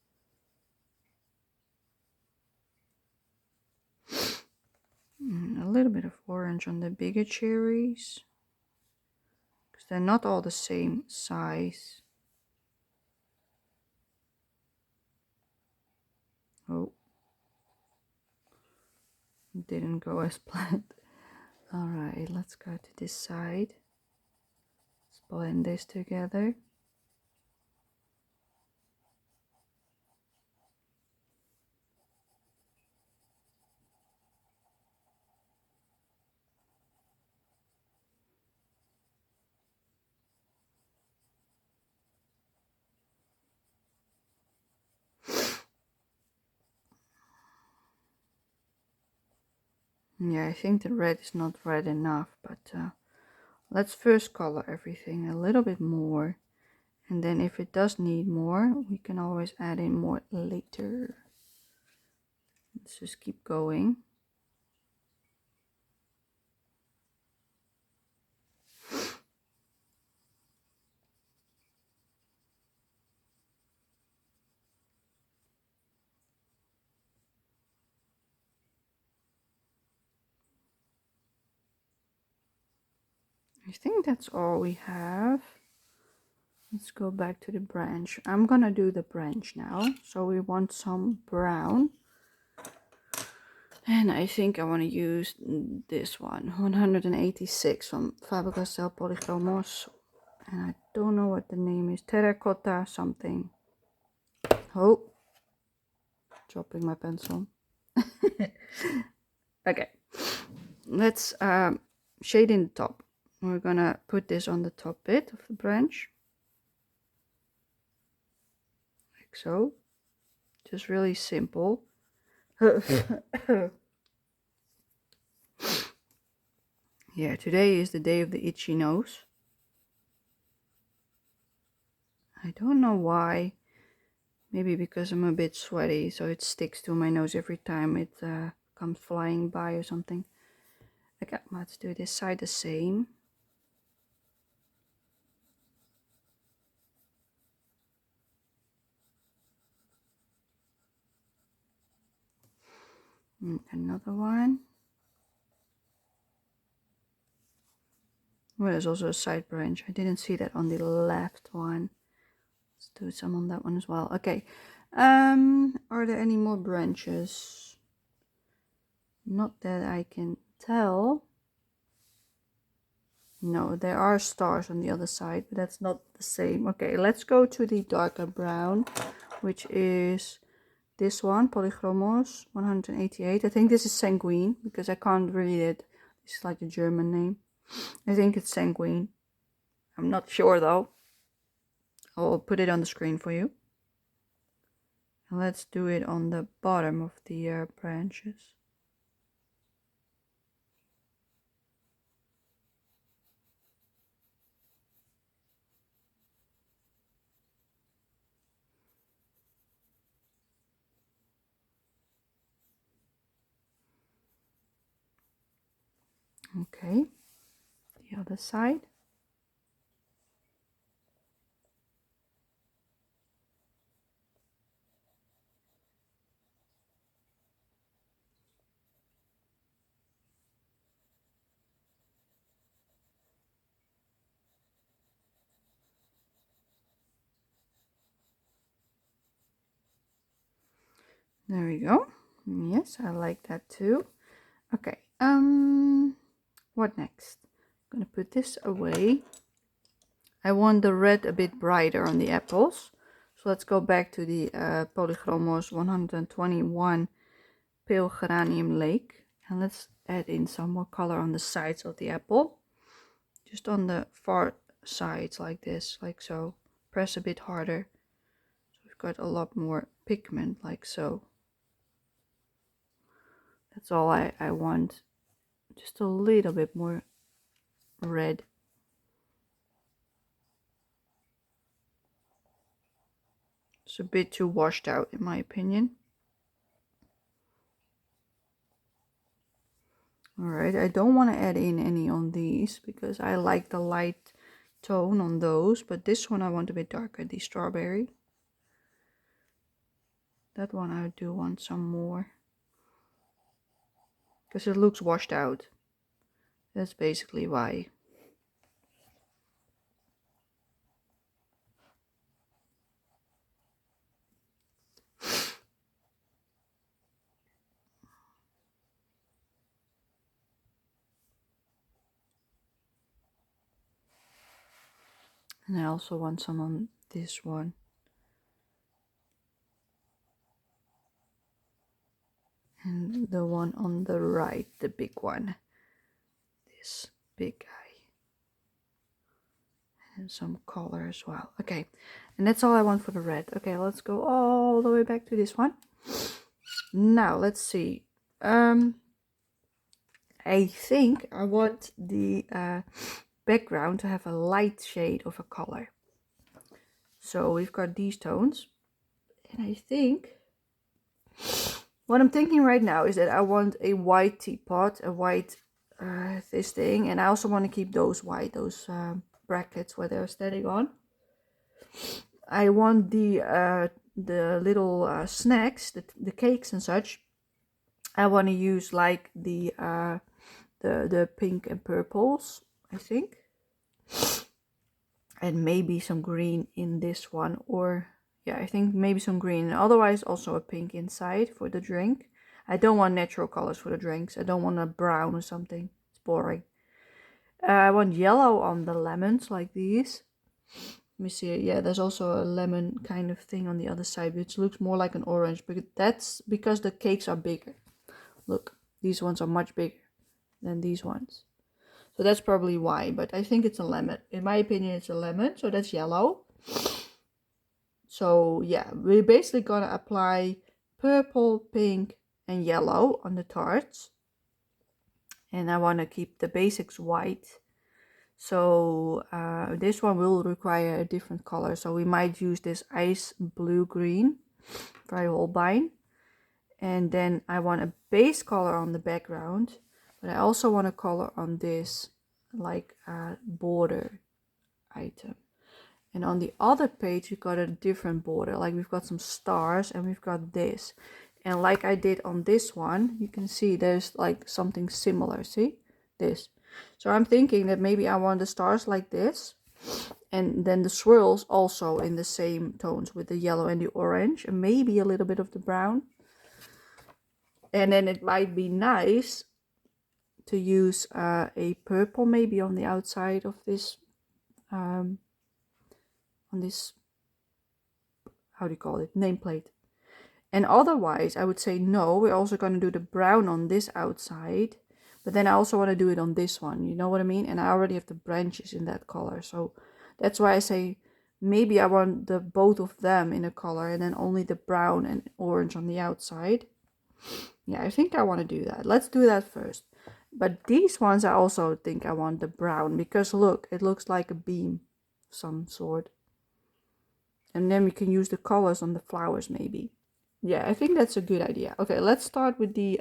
A little bit of orange on the bigger cherries, because they're not all the same size. Oh, didn't go as planned. Alright, let's go to this side. Let's blend this together. Yeah, I think the red is not red enough, but let's first color everything a little bit more. And then if it does need more, we can always add in more later. Let's just keep going. I think that's all we have. Let's go back to the branch. I'm gonna do the branch now. So we want some brown. And I think I want to use this one, 186 from Faber-Castell Polychromos. And I don't know what the name is, terracotta something. Oh, dropping my pencil. Okay, let's shade in the top. We're gonna put this on the top bit of the branch, like so. Just really simple. Yeah, today is the day of the itchy nose. I don't know why. Maybe because I'm a bit sweaty, so it sticks to my nose every time it comes flying by or something. Okay, let's do this side the same. Another one. Well, there's also a side branch. I didn't see that on the left one. Let's do some on that one as well. Okay. Are there any more branches? Not that I can tell. No, there are stars on the other side, but that's not the same. Okay, let's go to the darker brown, which is this one, Polychromos 188. I think this is sanguine because I can't read it. It's like a German name. I think it's sanguine. I'm not sure though. I'll put it on the screen for you. And let's do it on the bottom of the branches. Okay, the other side. There we go. Yes, I like that too. Okay, what next? I'm gonna put this away. I want the red a bit brighter on the apples. So let's go back to the Polychromos 121 Pale Geranium Lake. And let's add in some more color on the sides of the apple. Just on the far sides like this, like so. Press a bit harder. So we've got a lot more pigment, like so. That's all I want. Just a little bit more red. It's a bit too washed out in my opinion. Alright, I don't want to add in any on these because I like the light tone on those, but this one I want a bit darker, the strawberry. That one I do want some more because it looks washed out. That's basically why. And I also want some on this one. And the one on the right, the big one. This big guy. And some color as well. Okay, and that's all I want for the red. Okay, let's go all the way back to this one. Now, let's see. I think I want the background to have a light shade of a color. So we've got these tones. And I think what I'm thinking right now is that I want a white teapot, a white this thing, and I also want to keep those white, those brackets where they're standing on. I want the little snacks, the cakes and such. I want to use like the pink and purples, I think, and maybe some green in this one, or yeah, I think maybe some green, and otherwise also a pink inside for the drink. I don't want natural colors for the drinks. I don't want a brown or something. It's boring. I want yellow on the lemons like these. Let me see. Yeah, there's also a lemon kind of thing on the other side, which looks more like an orange, but that's because the cakes are bigger. Look, these ones are much bigger than these ones. So that's probably why, but I think it's a lemon. In my opinion, it's a lemon, so that's yellow. So yeah, we're basically gonna apply purple, pink, and yellow on the tarts. And I want to keep the basics white. So this one will require a different color. So we might use this ice blue green by Holbein. And then I want a base color on the background. But I also want a color on this, like a border item. And on the other page, we've got a different border. Like we've got some stars and we've got this. And like I did on this one, you can see there's like something similar. See? This. So I'm thinking that maybe I want the stars like this. And then the swirls also in the same tones with the yellow and the orange. And maybe a little bit of the brown. And then it might be nice to use a purple maybe on the outside of this. On this, how do you call it? Nameplate. And otherwise, I would say no, we're also going to do the brown on this outside. But then I also want to do it on this one, you know what I mean? And I already have the branches in that color. So that's why I say maybe I want the both of them in a color and then only the brown and orange on the outside. Yeah, I think I want to do that. Let's do that first. But these ones I also think I want the brown because look, it looks like a beam of some sort. And then we can use the colors on the flowers maybe. Yeah, I think that's a good idea. Okay, let's start with the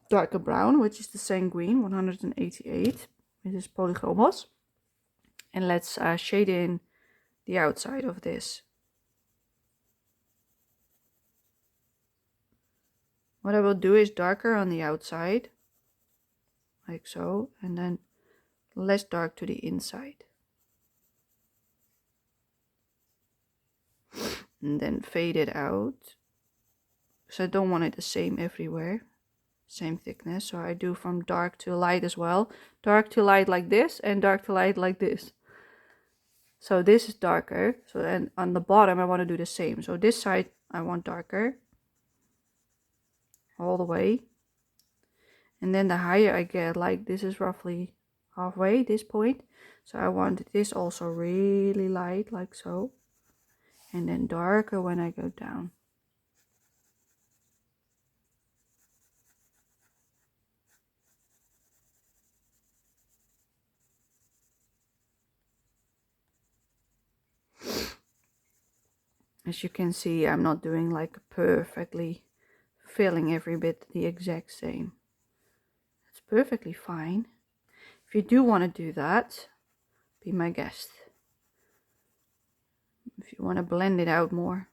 darker brown, which is the sanguine 188. This is Polychromos. And let's shade in the outside of this. What I will do is darker on the outside, like so, and then less dark to the inside. And then fade it out. So I don't want it the same everywhere. Same thickness. So I do from dark to light as well. Dark to light like this and dark to light like this. So this is darker. So then on the bottom I want to do the same. So this side I want darker. All the way. And then the higher I get, like this is roughly halfway, this point. So I want this also really light, like so. And then darker when I go down. As you can see, I'm not doing like perfectly filling every bit the exact same. It's perfectly fine. If you do want to do that, be my guest. If you want to blend it out more,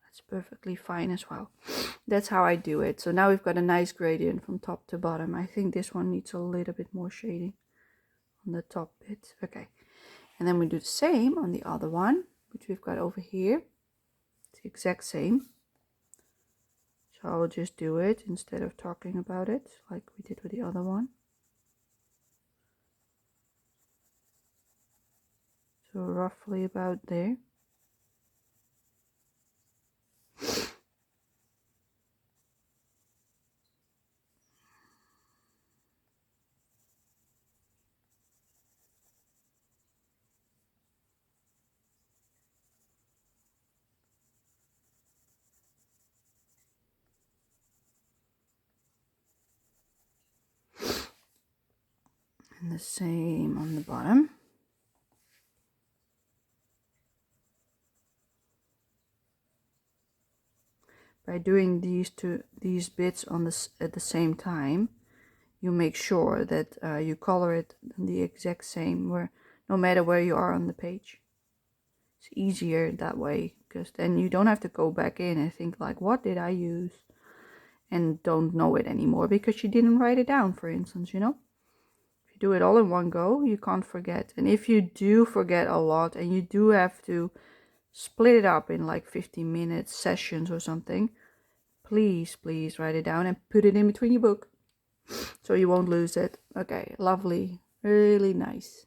that's perfectly fine as well. That's how I do it. So now we've got a nice gradient from top to bottom. I think this one needs a little bit more shading on the top bit. Okay. And then we do the same on the other one, which we've got over here. It's the exact same. So I'll just do it instead of talking about it like we did with the other one. So roughly about there. And the same on the bottom. By doing these bits on this at the same time, you make sure that you color it the exact same, where no matter where you are on the page. It's easier that way, because then you don't have to go back in and think like, what did I use, and don't know it anymore because you didn't write it down, for instance, you know. If you do it all in one go, you can't forget. And if you do forget a lot and you do have to split it up in like 15-minute sessions or something, please write it down and put it in between your book so you won't lose it. Okay, lovely, really nice.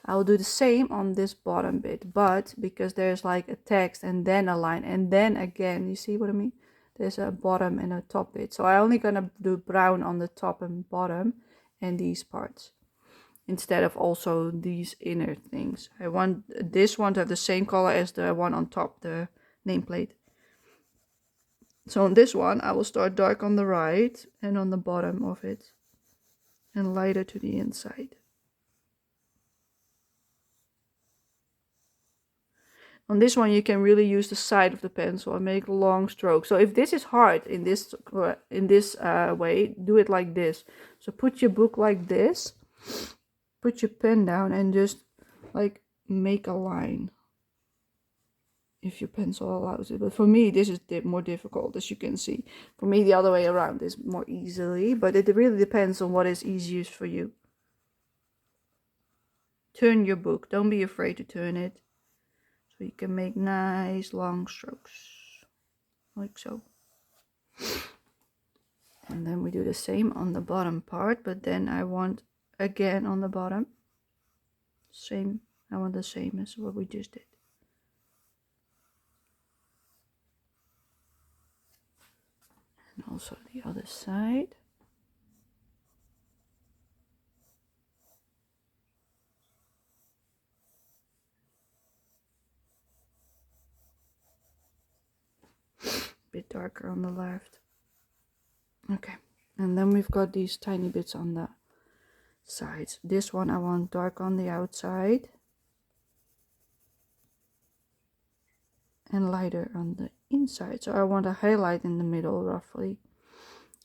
I'll do the same on this bottom bit, but because there's like a text and then a line and then again, you see what I mean? There's a bottom and a top bit. So I'm only gonna do brown on the top and bottom and these parts, instead of also these inner things. I want this one to have the same color as the one on top, the nameplate. So on this one, I will start dark on the right and on the bottom of it, and lighter to the inside. On this one, you can really use the side of the pencil and make long strokes. So if this is hard in this way, do it like this. So put your book like this, put your pen down, and just like make a line, if your pencil allows it. But for me, this is more difficult, as you can see. For me, the other way around is more easily, but it really depends on what is easiest for you. Turn your book. Don't be afraid to turn it. So you can make nice long strokes, like so. And then we do the same on the bottom part, but then I want again on the bottom, same, I want the same as what we just did. And also the other side. Bit darker on the left. Okay, and then we've got these tiny bits on the sides. This one I want dark on the outside and lighter on the inside. So I want a highlight in the middle roughly.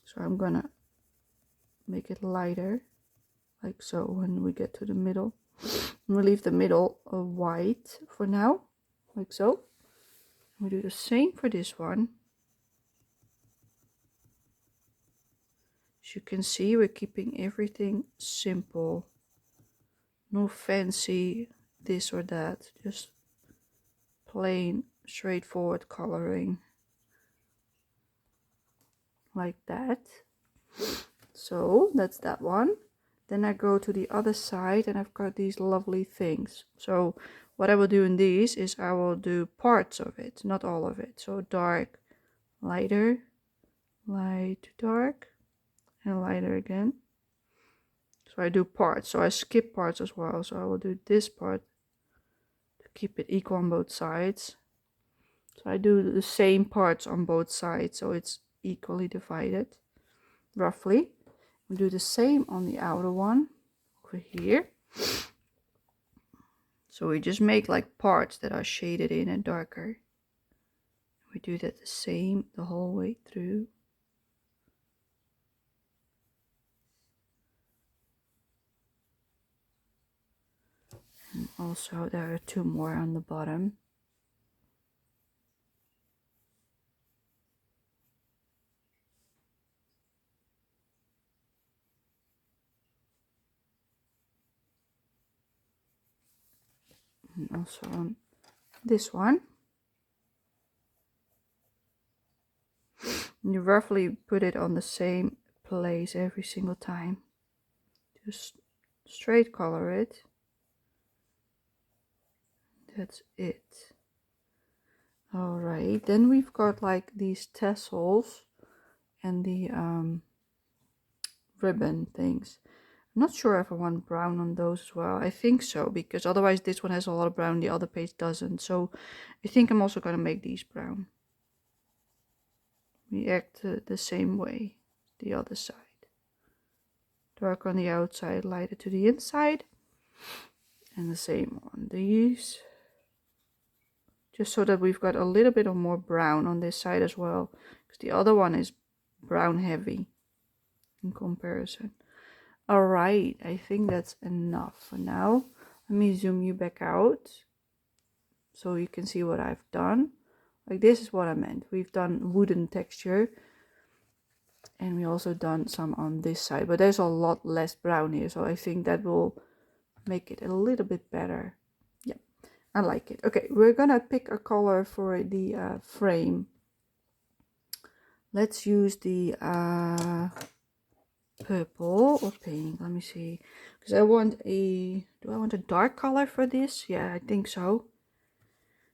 So I'm gonna make it lighter, like so, when we get to the middle. And we leave the middle white for now, like so. We do the same for this one. As you can see, we're keeping everything simple. No fancy this or that, just plain, straightforward coloring. Like that. So that's that one. Then I go to the other side and I've got these lovely things. So what I will do in these is I will do parts of it, not all of it. So dark, lighter, light, dark, and lighter again. So I do parts. So I skip parts as well. So I will do this part to keep it equal on both sides. So I do the same parts on both sides, so it's equally divided, roughly. We do the same on the outer one over here. So we just make like parts that are shaded in and darker. we do that the same the whole way through. And also there are 2 more on the bottom. And also on this one. And you roughly put it on the same place every single time. Just straight color it. That's it. Alright, then we've got like these tassels and the ribbon things. I'm not sure if I want brown on those as well. I think so, because otherwise this one has a lot of brown, the other page doesn't. So I think I'm also going to make these brown. We act the same way, the other side. Dark on the outside, lighter to the inside. And the same on these. Just so that we've got a little bit of more brown on this side as well. Because the other one is brown heavy in comparison. Alright, I think that's enough for now. Let me zoom you back out so you can see what I've done. Like, this is what I meant. We've done wooden texture. And we also done some on this side. But there's a lot less brown here. So I think that will make it a little bit better. Yeah, I like it. Okay, we're gonna pick a color for the frame. Let's use the purple or pink. Let me see, because I want a, do I want a dark color for this? Yeah, I think so.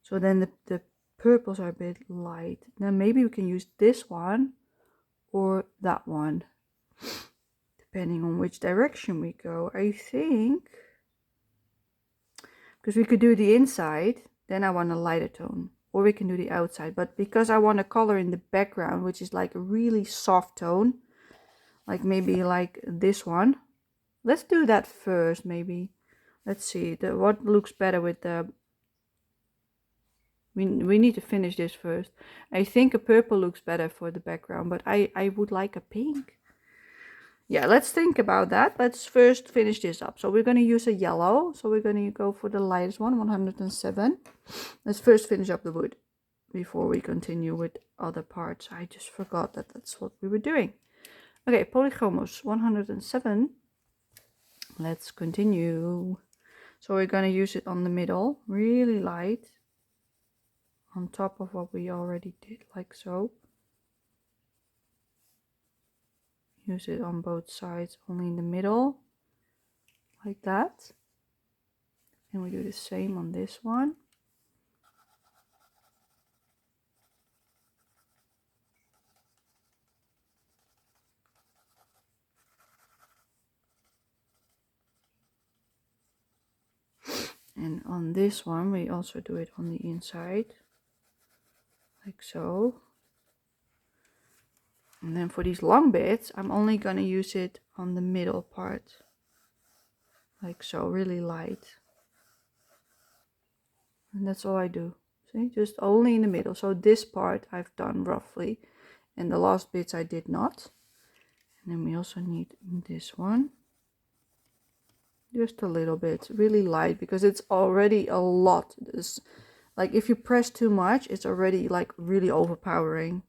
So then the purples are a bit light. Then maybe we can use this one or that one, depending on which direction we go. I think, because we could do the inside, then I want a lighter tone, or we can do the outside. But because I want a color in the background, which is like a really soft tone, like maybe like this one. Let's do that first, maybe. Let's see, what looks better with the... We need to finish this first. I think a purple looks better for the background, but I would like a pink. Yeah, let's think about that. Let's first finish this up. So we're going to use a yellow. So we're going to go for the lightest one, 107. Let's first finish up the wood before we continue with other parts. I just forgot that that's what we were doing. Okay, Polychromos 107. Let's continue. So we're going to use it on the middle, really light, on top of what we already did, like so. Use it on both sides, only in the middle, like that. And we do the same on this one. And on this one, we also do it on the inside, like so. And then for these long bits, I'm only going to use it on the middle part, like so, really light. And that's all I do. See, just only in the middle. So this part I've done roughly, and the last bits I did not. And then we also need this one. Just a little bit, really light, because it's already a lot. This, like, if you press too much, it's already like really overpowering.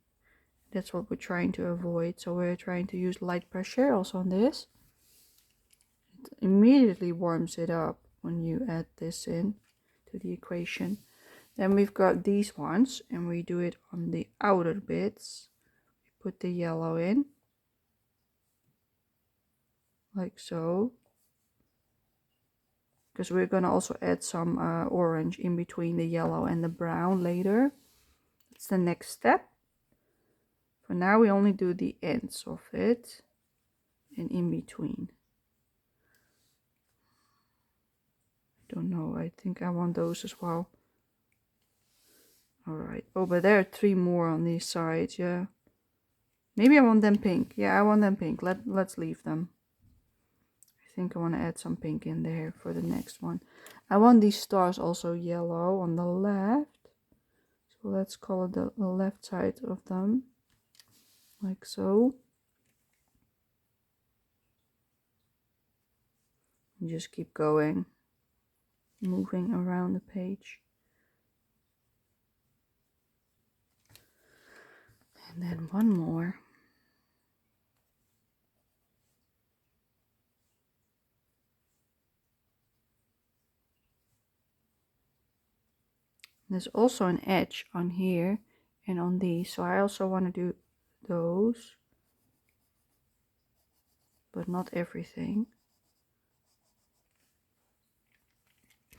That's what we're trying to avoid. So we're trying to use light pressure also on this. It immediately warms it up when you add this in to the equation. Then we've got these ones, and we do it on the outer bits. We put the yellow in, like so. Because we're going to also add some orange in between the yellow and the brown later. That's the next step. For now we only do the ends of it and in between. Don't know, I think I want those as well. Alright, oh, but there are 3 more on these sides, yeah. Maybe I want them pink. Yeah, I want them pink. Let's leave them. I think I want to add some pink in there for the next one. I want these stars also yellow on the left. So So let's color the left side of them, like so. And just keep going, moving around the page. And then one more. There's also an edge on here and on these, so I also want to do those, but not everything.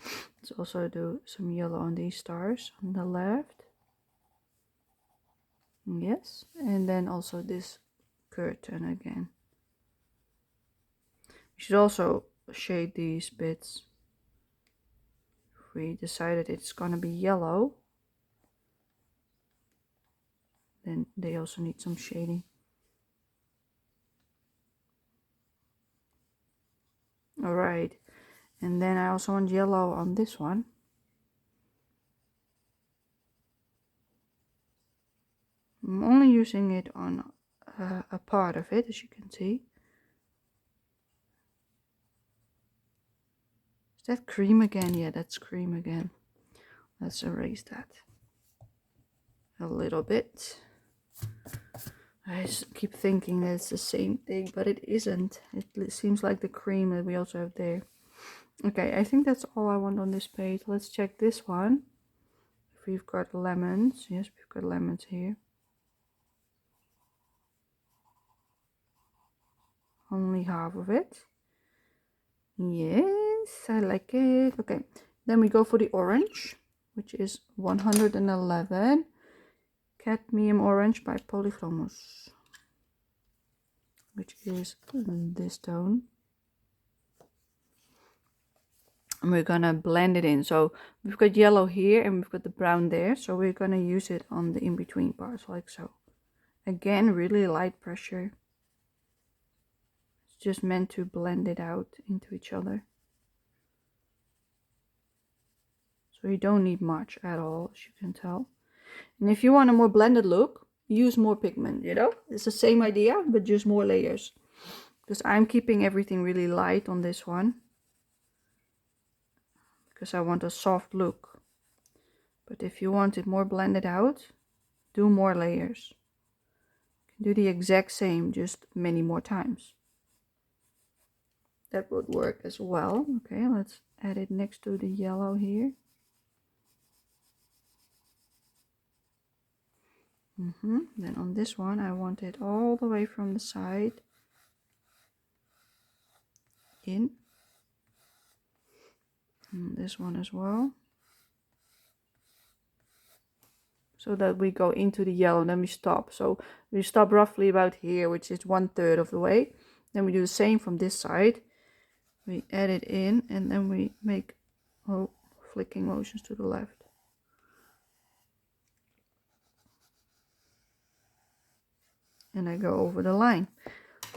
Let's also do some yellow on these stars on the left. Yes, and then also this curtain again. We should also shade these bits. If we decided it's gonna be yellow, then they also need some shading. Alright, and then I also want yellow on this one. I'm only using it on a part of it, as you can see. Is that cream again? Yeah, that's cream again. Let's erase that a little bit. I keep thinking that it's the same thing, but it isn't. It seems like the cream that we also have there. Okay, I think that's all I want on this page. Let's check this one. If we've got lemons. Yes, we've got lemons here. Only half of it. Yes, I like it. Okay, then we go for the orange, which is 111 Cadmium Orange by Polychromos, which is this tone. And we're gonna blend it in. So we've got yellow here and we've got the brown there, so we're gonna use it on the in-between parts, like so. Again, really light pressure. It's just meant to blend it out into each other. So you don't need much at all, as you can tell. And if you want a more blended look, use more pigment, you know? It's the same idea, but just more layers. Because I'm keeping everything really light on this one, because I want a soft look. But if you want it more blended out, do more layers. You can do the exact same, just many more times. That would work as well. Okay, let's add it next to the yellow here. Then on this one, I want it all the way from the side in. And this one as well. So that we go into the yellow and then we stop. So we stop roughly about here, which is 1/3 of the way. Then we do the same from this side. We add it in and then we make flicking motions to the left. And I go over the line.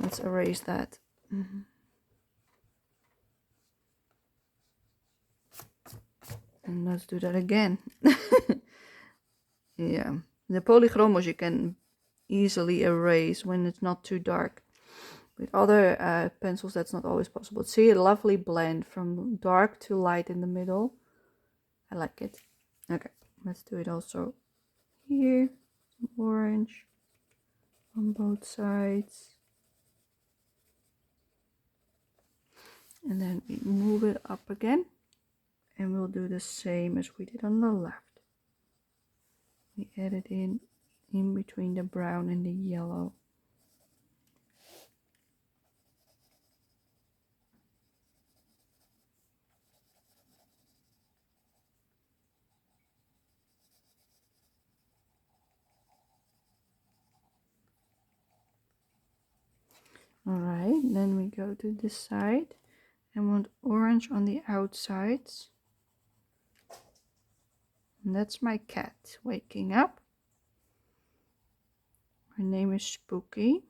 Let's erase that. And let's do that again. Yeah, the Polychromos you can easily erase when it's not too dark. With other pencils that's not always possible. See, a lovely blend from dark to light in the middle. I like it. Okay, let's do it also here. Some orange on both sides. And then we move it up again. And we'll do the same as we did on the left. We add it in between the brown and the yellow. Alright, then we go to this side and want orange on the outsides. And that's my cat waking up. Her name is Spooky.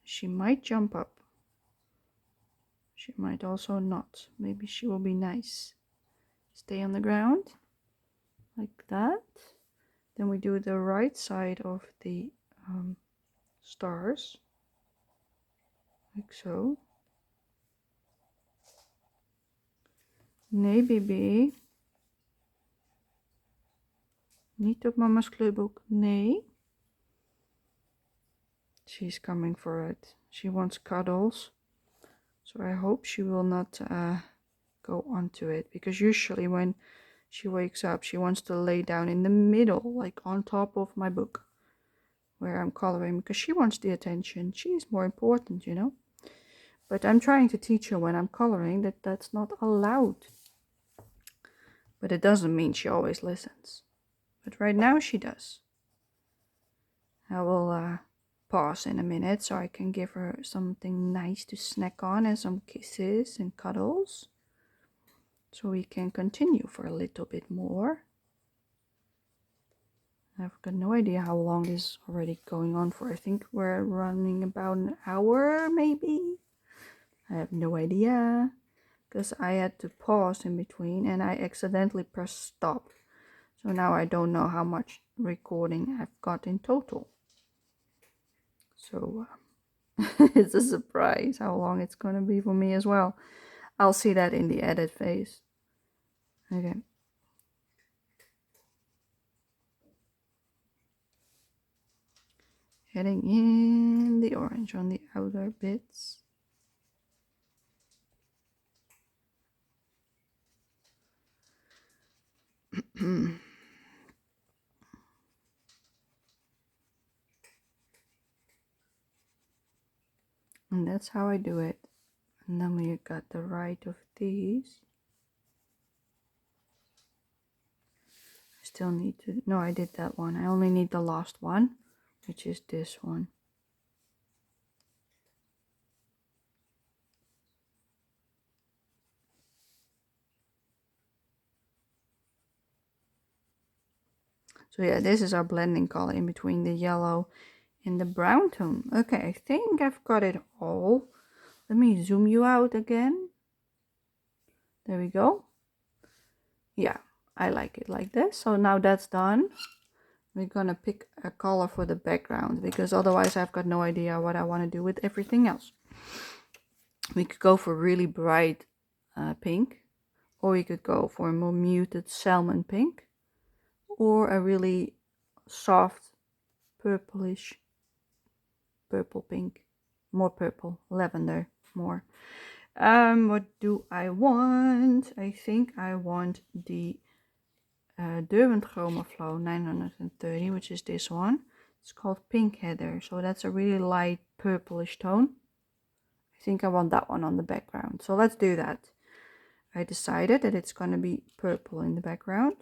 She might jump up. She might also not. Maybe she will be nice. Stay on the ground. like that. Then we do the right side of the stars, like so. Nee, baby. Niet op mama's kleurboek. Nee. She's coming for it. She wants cuddles. So I hope she will not go onto it. Because usually when she wakes up, she wants to lay down in the middle, like on top of my book, where I'm coloring, because she wants the attention. She's more important, you know. But I'm trying to teach her when I'm coloring that that's not allowed. But it doesn't mean she always listens. But right now she does. I will pause in a minute so I can give her something nice to snack on and some kisses and cuddles. So we can continue for a little bit more. I've got no idea how long this is already going on for. I think we're running about an hour, maybe. I have no idea. Because I had to pause in between and I accidentally pressed stop. So now I don't know how much recording I've got in total. So it's a surprise how long it's going to be for me as well. I'll see that in the edit phase. Okay. Heading in the orange on the outer bits. And that's how I do it. And then we got the right of these. I still need to, no, I did that one. I only need the last one, which is this one. So yeah, this is our blending color in between the yellow and the brown tone. Okay, I think I've got it all. Let me zoom you out again. There we go. Yeah, I like it like this. So now that's done. We're gonna pick a color for the background because otherwise I've got no idea what I want to do with everything else. We could go for really bright pink, or we could go for a more muted salmon pink, or a really soft purplish purple pink, more purple, lavender more. What do I want? I think I want the Derwent Chroma Flow 930, which is this one. It's called Pink Heather, so that's a really light purplish tone. I think I want that one on the background, so let's do that. I decided that it's going to be purple in the background.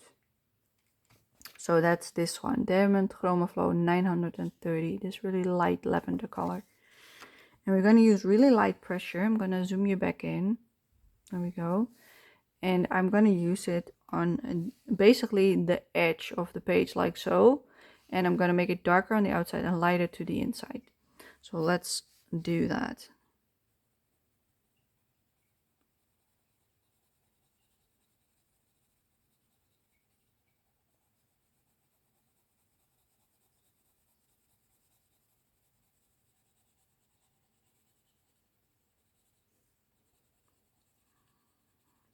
So that's this one, Derwent Chroma Flow 930, this really light lavender color. And we're going to use really light pressure. I'm going to zoom you back in. There we go. And I'm going to use it on basically the edge of the page like so. And I'm going to make it darker on the outside and lighter to the inside. So let's do that.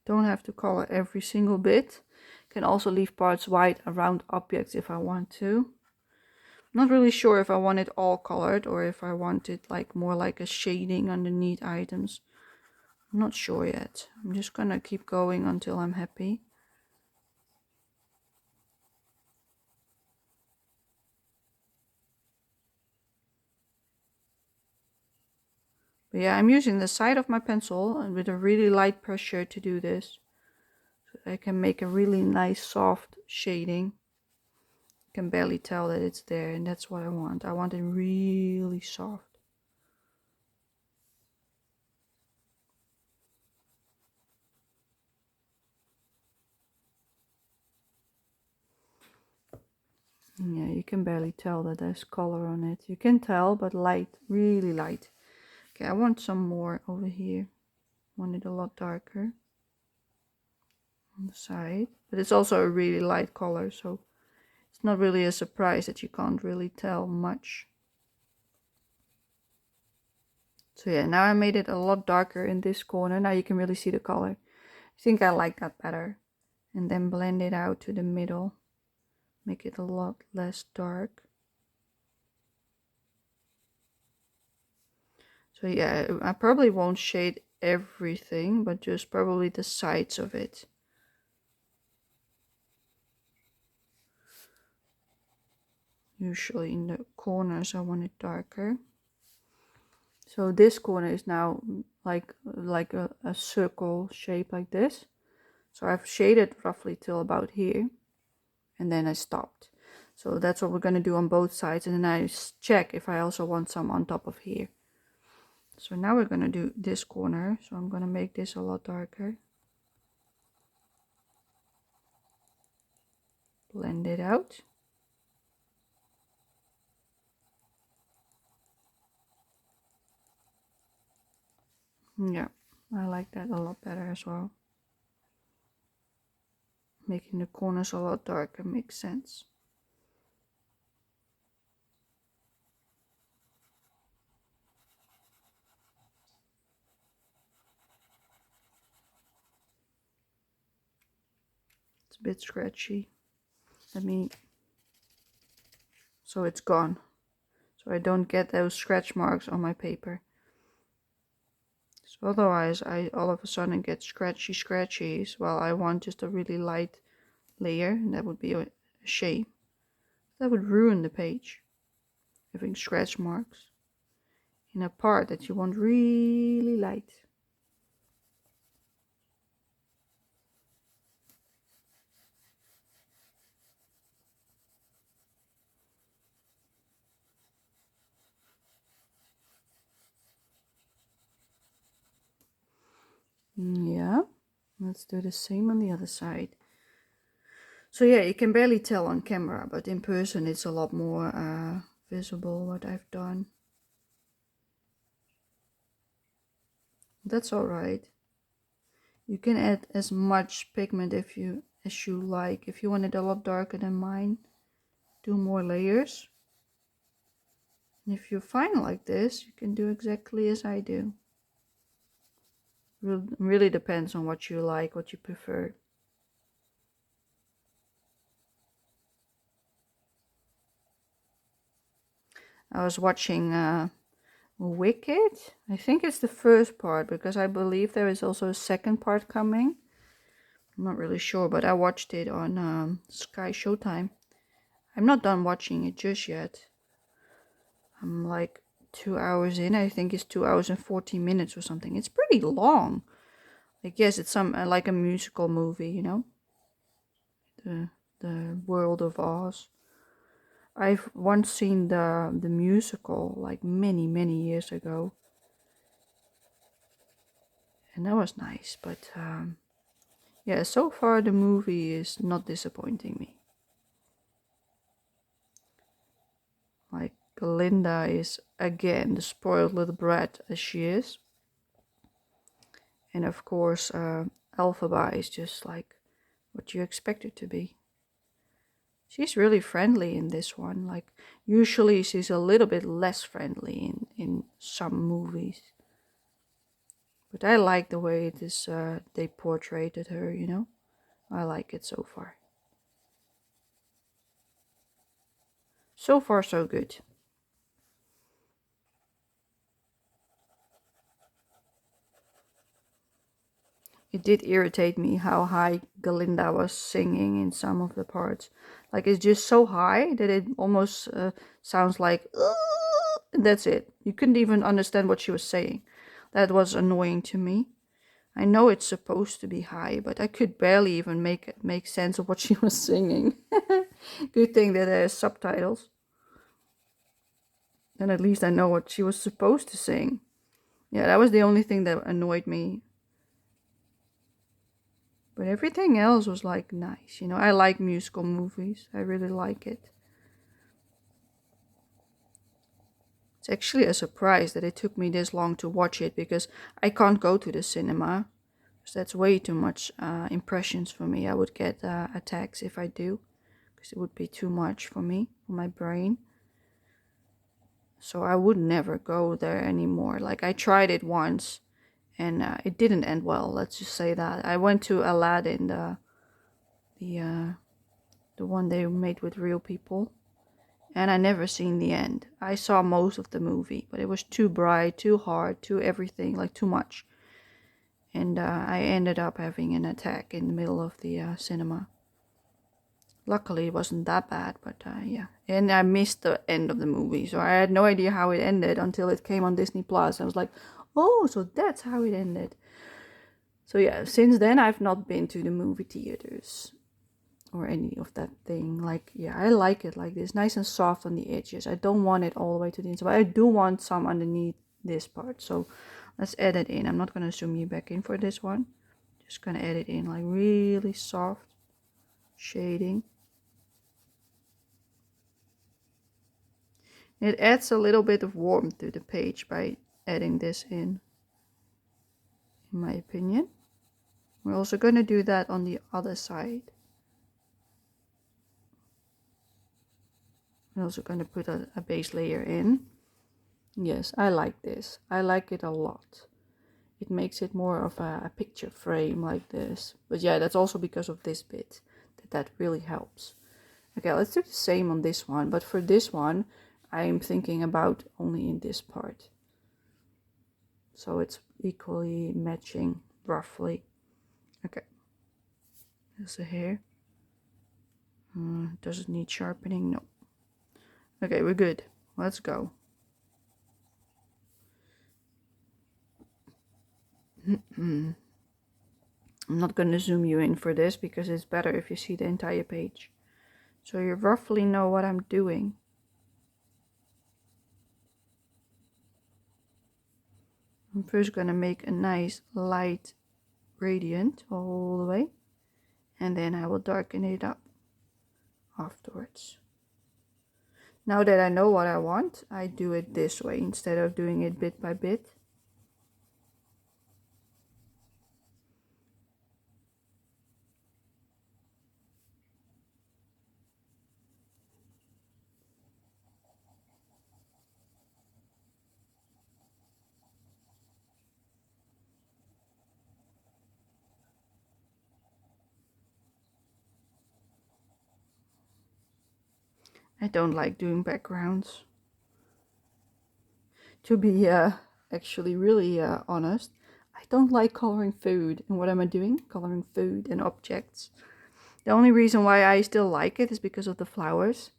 Don't have to color every single bit. Can also leave parts white around objects if I want to. Not really sure if I want it all colored or if I want it like more like a shading underneath items. I'm not sure yet. I'm just gonna keep going until I'm happy. But yeah, I'm using the side of my pencil and with a really light pressure to do this. So I can make a really nice soft shading. You can barely tell that it's there, and that's what I want. I want it really soft. Yeah, you can barely tell that there's color on it. You can tell, but light, really light. Okay, I want some more over here. I want it a lot darker. on the side. But it's also a really light color, so it's not really a surprise that you can't really tell much. So yeah, now I made it a lot darker in this corner. Now you can really see the color. I think I like that better. And then blend it out to the middle. Make it a lot less dark. So yeah, I probably won't shade everything, but just probably the sides of it. Usually in the corners I want it darker. So this corner is now like a circle shape like this. So I've shaded roughly till about here, and then I stopped. So that's what we're going to do on both sides, and then I check if I also want some on top of here. So now we're going to do this corner, so I'm going to make this a lot darker. Blend it out. Yeah, I like that a lot better as well. Making the corners a lot darker makes sense. It's a bit scratchy. So it's gone. So I don't get those scratch marks on my paper. So otherwise I all of a sudden get scratchies. Well, I want just a really light layer, and that would be a shame. That would ruin the page, having scratch marks in a part that you want really light. Yeah, let's do the same on the other side. So yeah, you can barely tell on camera, but in person it's a lot more visible what I've done. That's alright. You can add as much pigment as you like. If you want it a lot darker than mine, do more layers. And if you're fine like this, you can do exactly as I do. Really depends on what you like, what you prefer. I was watching Wicked. I think it's the first part, because I believe there is also a second part coming. I'm not really sure, but I watched it on Sky Showtime. I'm not done watching it just yet. I'm like 2 hours in. I think it's 2 hours and 14 minutes or something. It's pretty long. I guess it's some like a musical movie, you know, the World of Oz. I've once seen the musical like many years ago, and that was nice. But yeah, so far the movie is not disappointing me. Like Glinda is again the spoiled little brat as she is, and of course Elphaba is just like what you expect her to be. She's really friendly in this one. Like usually she's a little bit less friendly in some movies. But I like the way it is they portrayed her, you know. I like it so far. So far so good. It did irritate me how high Galinda was singing in some of the parts. Like it's just so high that it almost sounds like and that's it. You couldn't even understand what she was saying. That was annoying to me. I know it's supposed to be high, but I could barely even make sense of what she was singing. Good thing that there's subtitles. Then at least I know what she was supposed to sing. Yeah, that was the only thing that annoyed me. But everything else was like nice. You know, I like musical movies. I really like it. It's actually a surprise that it took me this long to watch it, because I can't go to the cinema. because that's way too much impressions for me. I would get attacks if I do, because it would be too much for me, for my brain. So I would never go there anymore. Like, I tried it once and it didn't end well, let's just say that. I went to Aladdin, the one they made with real people, and I never seen the end. I saw most of the movie, but it was too bright, too hard, too everything, like too much. And I ended up having an attack in the middle of the cinema. Luckily, it wasn't that bad, but yeah. And I missed the end of the movie, so I had no idea how it ended until it came on Disney Plus. I was like, oh, so that's how it ended. So yeah, since then I've not been to the movie theaters or any of that thing. Like, yeah, I like it like this, nice and soft on the edges. I don't want it all the way to the inside, but I do want some underneath this part. So let's add it in. I'm not going to zoom you back in for this one. Just going to add it in, like really soft shading. It adds a little bit of warmth to the page by adding this in my opinion. We're also going to do that on the other side. I'm also going to put a base layer in. Yes, I like this. I like it a lot. It makes it more of a picture frame like this. But yeah, that's also because of this bit that really helps. Okay, let's do the same on this one. But for this one, I'm thinking about only in this part. So it's equally matching, roughly. Okay. There's the hair. Does it need sharpening? No. Okay, we're good. Let's go. I'm not going to zoom you in for this because it's better if you see the entire page. So you roughly know what I'm doing. I'm first going to make a nice light gradient all the way. And then I will darken it up afterwards. Now that I know what I want, I do it this way instead of doing it bit by bit. I don't like doing backgrounds. To be actually really honest, I don't like coloring food. And what am I doing? Coloring food and objects. The only reason why I still like it is because of the flowers.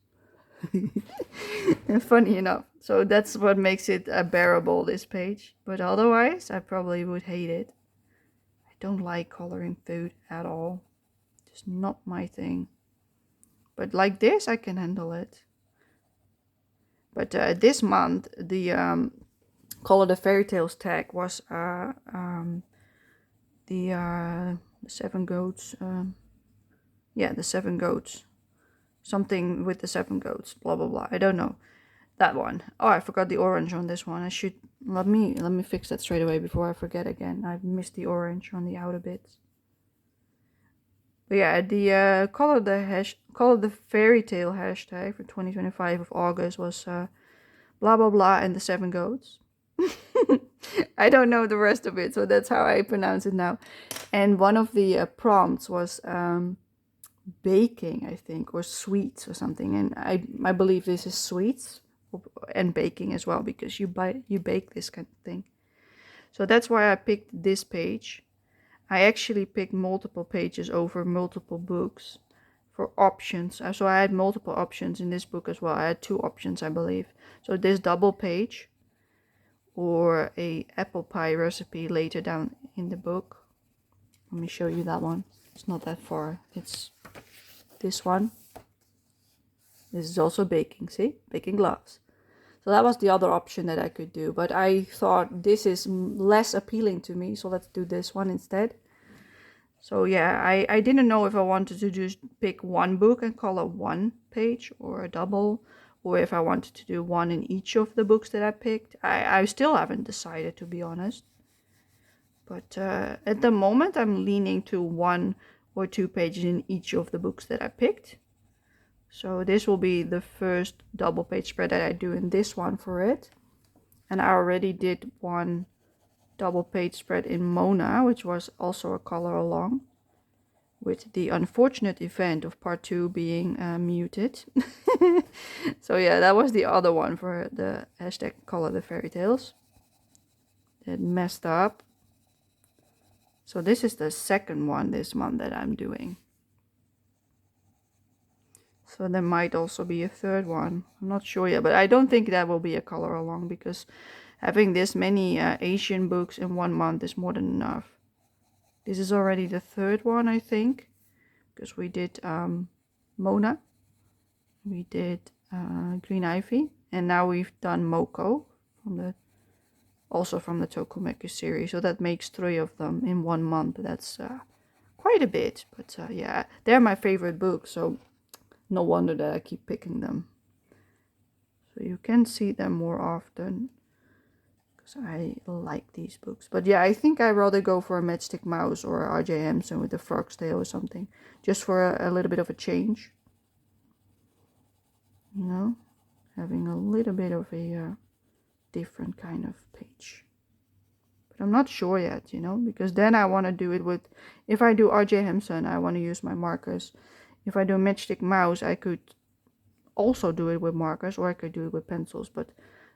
And funny enough. So that's what makes it bearable, this page. But otherwise, I probably would hate it. I don't like coloring food at all. Just not my thing. But like this, I can handle it. But this month, the Color the Fairy Tales tag was the 7 goats. Yeah, the 7 goats. Something with the 7 goats. Blah blah blah. I don't know. That one. Oh, I forgot the orange on this one. I should let me fix that straight away before I forget again. I've missed the orange on the outer bits. But yeah, the color the fairy tale hashtag for 2025 of August was blah blah blah and the 7 goats. I don't know the rest of it, so that's how I pronounce it now. And one of the prompts was baking, I think, or sweets or something. And I believe this is sweets and baking as well, because you bake this kind of thing. So that's why I picked this page. I actually picked multiple pages over multiple books for options. So I had multiple options in this book as well. I had 2 options, I believe. So this double page or a apple pie recipe later down in the book. Let me show you that one. It's not that far. It's this one. This is also baking, see? Baking gloves. So that was the other option that I could do, but I thought this is less appealing to me, so let's do this one instead. So yeah, I didn't know if I wanted to just pick one book and color one page or a double, or if I wanted to do one in each of the books that I picked. I still haven't decided, to be honest. But at the moment I'm leaning to 1 or 2 pages in each of the books that I picked. So this will be the first double page spread that I do in this one for it. And I already did one double page spread in Mona, which was also a color along, with the unfortunate event of part 2 being muted. So yeah, that was the other one for the hashtag color the fairy tales. It messed up. So this is the second one this month that I'm doing. So there might also be a third one. I'm not sure yet, but I don't think that will be a color along, because having this many Asian books in 1 month is more than enough. This is already the third one, I think, because we did Mona, we did Green Ivy, and now we've done Moco also from the Tokumeku series. So that makes 3 of them in 1 month. That's quite a bit, but yeah, they're my favorite books, so no wonder that I keep picking them. So you can see them more often, because I like these books. But yeah, I think I'd rather go for a Matchstick Mouse or R.J. Hampson with the Frog's Tale or something, just for a little bit of a change. You know, having a little bit of a different kind of page. But I'm not sure yet, you know, because then I want to do it with, if I do R.J. Hampson, I want to use my markers. If I do Matchstick Mouse, I could also do it with markers, or I could do it with pencils. But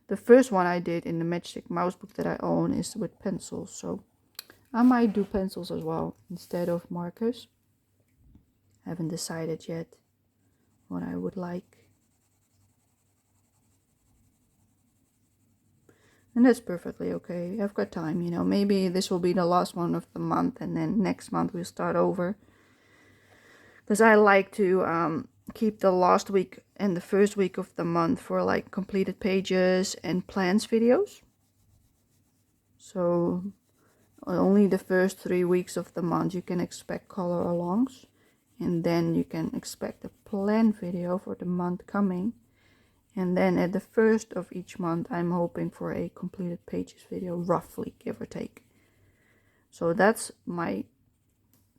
the first one I did in the Matchstick Mouse book that I own is with pencils. So I might do pencils as well instead of markers. I haven't decided yet what I would like. And that's perfectly okay. I've got time, you know. Maybe this will be the last one of the month, and then next month we'll start over. Because I like to keep the last week and the first week of the month for like completed pages and plans videos. So only the first 3 weeks of the month you can expect color alongs, and then you can expect a plan video for the month coming. And then at the first of each month I'm hoping for a completed pages video, roughly, give or take. So that's my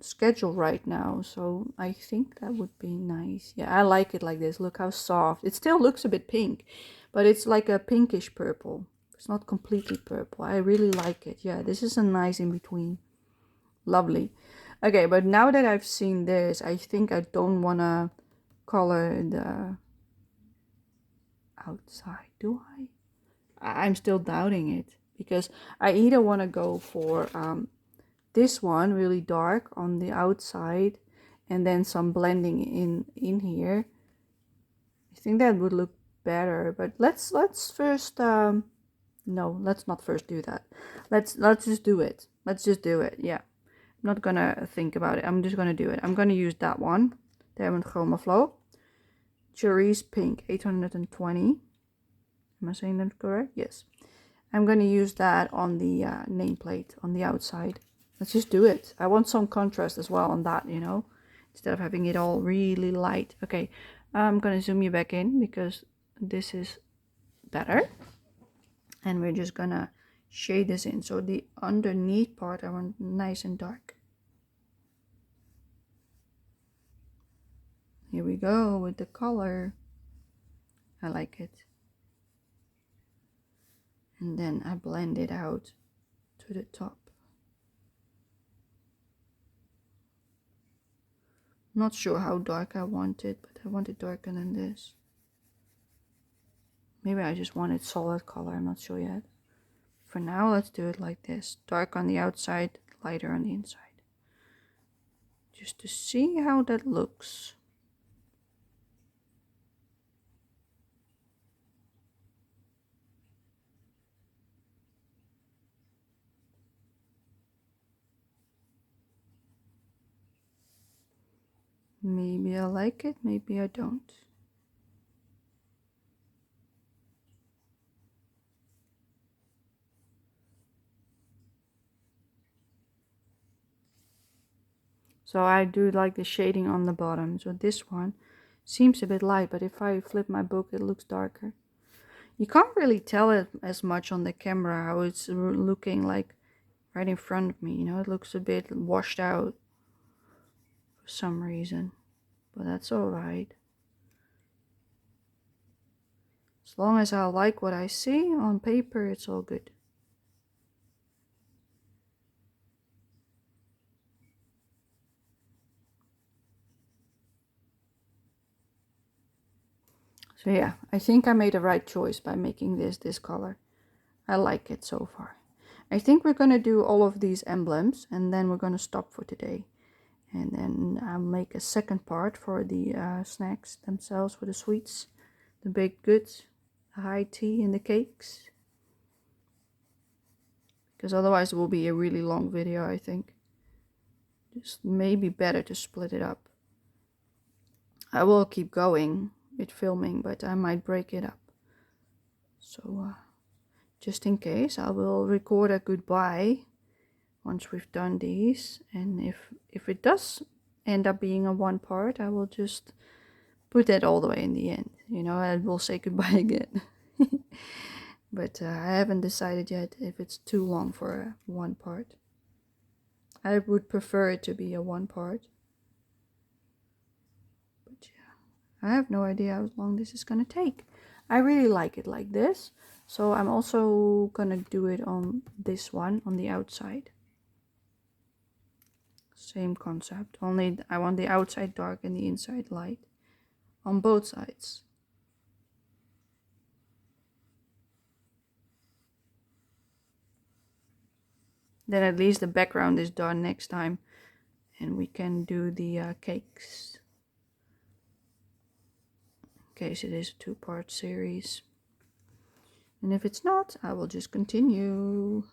schedule right now, so I think that would be nice. Yeah, I like it like this. Look how soft. It still looks a bit pink, but it's like a pinkish purple. It's not completely purple. I really like it. Yeah, this is a nice in between. Lovely. Okay, but now that I've seen this, I think I don't want to color the outside, do I? I'm still doubting it, because I either want to go for this one really dark on the outside and then some blending in here. I think that would look better, but let's first no, let's not first do that. Let's just do it. Let's just do it. Yeah, I'm not gonna think about it. I'm just gonna do it. I'm gonna use that one, Diamond Chroma Flow, Cherries Pink 820. Am I saying that correct? Yes. I'm gonna use that on the nameplate on the outside. Let's just do it. I want some contrast as well on that, you know, instead of having it all really light. Okay, I'm gonna zoom you back in because this is better. And we're just gonna shade this in. So the underneath part I want nice and dark. Here we go with the color. I like it. And then I blend it out to the top. Not sure how dark I want it, but I want it darker than this. Maybe I just want it solid color, I'm not sure yet. For now, let's do it like this. Dark on the outside, lighter on the inside. Just to see how that looks. Maybe I like it, maybe I don't. So I do like the shading on the bottom. So this one seems a bit light, but if I flip my book, it looks darker. You can't really tell it as much on the camera how it's looking like right in front of me. You know, it looks a bit washed out for some reason, but that's all right. As long as I like what I see on paper, it's all good. So yeah, I think I made the right choice by making this color. I like it so far. I think we're going to do all of these emblems and then we're going to stop for today. And then I'll make a second part for the snacks themselves, for the sweets, the baked goods, the high tea and the cakes. Because otherwise it will be a really long video, I think. Just maybe better to split it up. I will keep going with filming, but I might break it up. So just in case, I will record a goodbye once we've done these, and if it does end up being a one part, I will just put that all the way in the end, you know, and we'll say goodbye again. But I haven't decided yet if it's too long for a one part. I would prefer it to be a one part, but yeah, I have no idea how long this is gonna take. I really like it like this, so I'm also gonna do it on this one on the outside. Same concept, only I want the outside dark and the inside light on both sides. Then at least the background is done next time and we can do the cakes. In case it is a two-part series. And if it's not, I will just continue.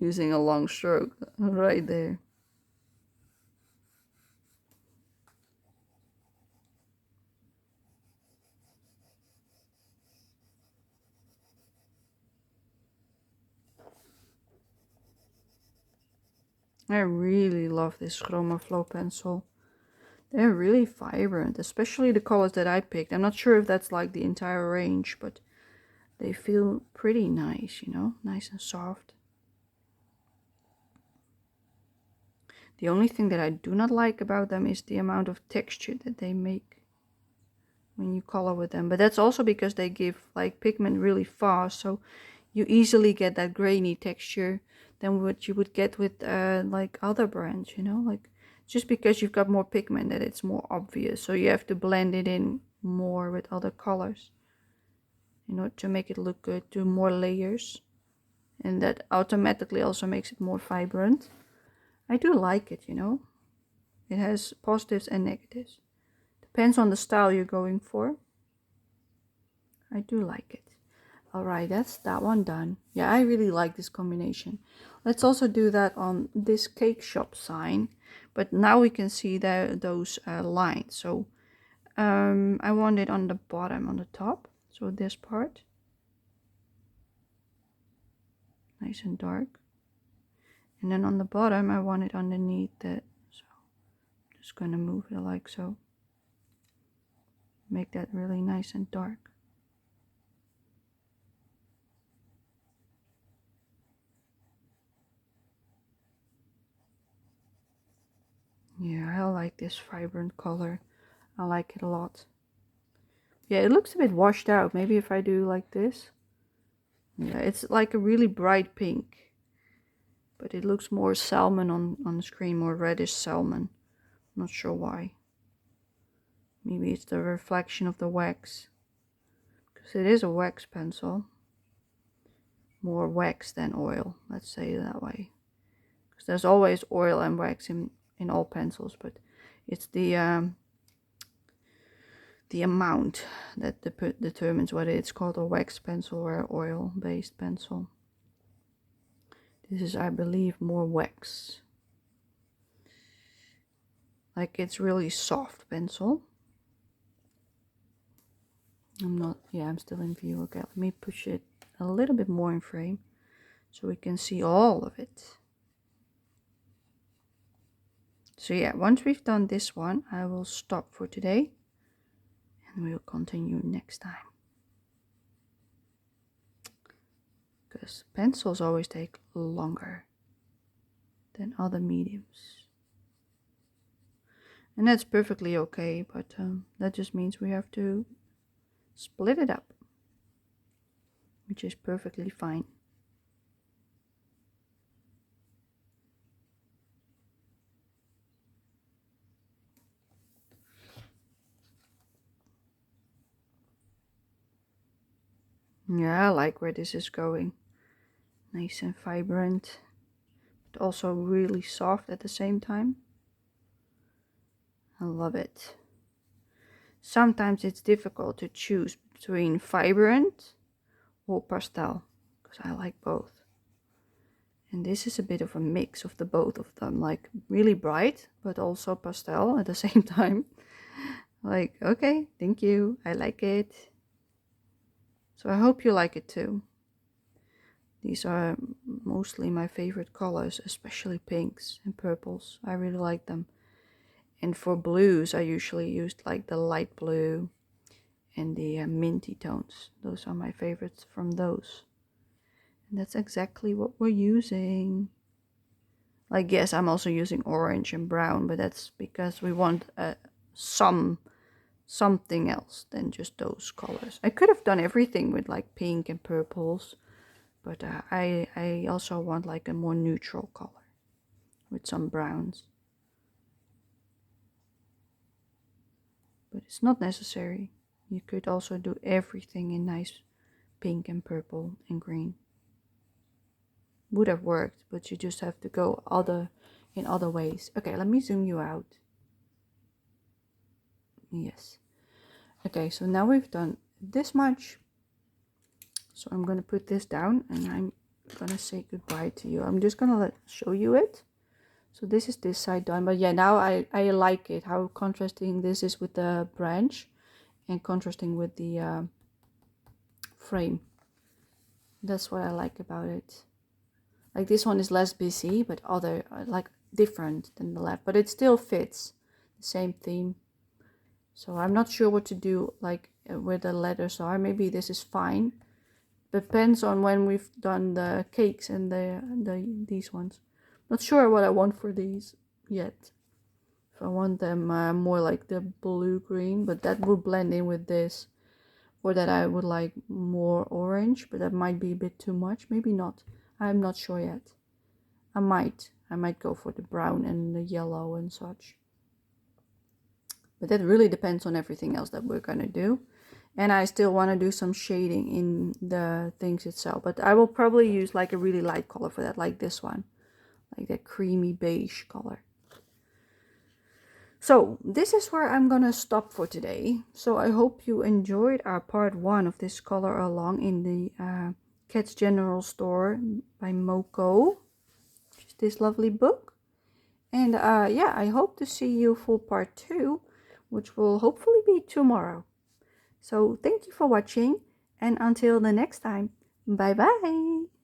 Using a long stroke right there. I really love this Chroma Flow pencil. They're really vibrant, especially the colors that I picked. I'm not sure if that's like the entire range, but they feel pretty nice, you know, nice and soft. The only thing that I do not like about them is the amount of texture that they make when you color with them. But that's also because they give like pigment really fast, so you easily get that grainy texture than what you would get with like other brands, you know, like just because you've got more pigment that it's more obvious, so you have to blend it in more with other colors in order to make it look good, do more layers, and that automatically also makes it more vibrant. I do like it, you know, it has positives and negatives, depends on the style you're going for. I do like it. Alright, that's that one done. Yeah, I really like this combination. Let's also do that on this cake shop sign. But now we can see those lines. So I want it on the bottom, on the top. So this part. Nice and dark. And then on the bottom, I want it underneath that. So I'm just going to move it like so. Make that really nice and dark. Yeah, I like this vibrant color. I like it a lot. Yeah, it looks a bit washed out. Maybe if I do like this. Yeah, it's like a really bright pink. But it looks more salmon on the screen, more reddish salmon. Not sure why. Maybe it's the reflection of the wax. Because it is a wax pencil. More wax than oil, let's say it that way. Because there's always oil and wax in all pencils, but it's the amount that determines whether it's called a wax pencil or an oil-based pencil. This is, I believe, more wax. Like it's really soft pencil. I'm still in view. Okay, let me push it a little bit more in frame so we can see all of it. So yeah, once we've done this one, I will stop for today. And we'll continue next time. Because pencils always take longer than other mediums. And that's perfectly okay, but that just means we have to split it up, which is perfectly fine. Yeah, I like where this is going. Nice and vibrant, but also really soft at the same time. I love it. Sometimes it's difficult to choose between vibrant or pastel, because I like both. And this is a bit of a mix of the both of them, like really bright, but also pastel at the same time. Like, okay, thank you, I like it. So I hope you like it too. These are mostly my favorite colors, especially pinks and purples. I really like them. And for blues, I usually used like the light blue and the minty tones. Those are my favorites from those. And that's exactly what we're using. Like, yes, I'm also using orange and brown, but that's because we want something else than just those colors. I could have done everything with like pink and purples, but I also want like a more neutral color with some browns. But it's not necessary. You could also do everything in nice pink and purple and green. Would have worked, but you just have to go in other ways. Okay, let me zoom you out. Yes. Okay, so now we've done this much. So I'm going to put this down and I'm going to say goodbye to you. I'm just going to show you it. So this is this side done. But yeah, now I like it. How contrasting this is with the branch and contrasting with the frame. That's what I like about it. Like this one is less busy, but other like different than the left. But it still fits the same theme. So I'm not sure what to do like where the letters are. Maybe this is fine. Depends on when we've done the cakes and these ones. Not sure what I want for these yet. If I want them more like the blue-green, but that would blend in with this. Or that I would like more orange, but that might be a bit too much. Maybe not. I'm not sure yet. I might go for the brown and the yellow and such. But that really depends on everything else that we're gonna do. And I still want to do some shading in the things itself. But I will probably use like a really light color for that, like this one. Like that creamy beige color. So this is where I'm gonna stop for today. So I hope you enjoyed our part 1 of this color along in the Cats General Store by Moco. Just this lovely book. And yeah, I hope to see you for part 2, which will hopefully be tomorrow. So thank you for watching, and until the next time, bye bye!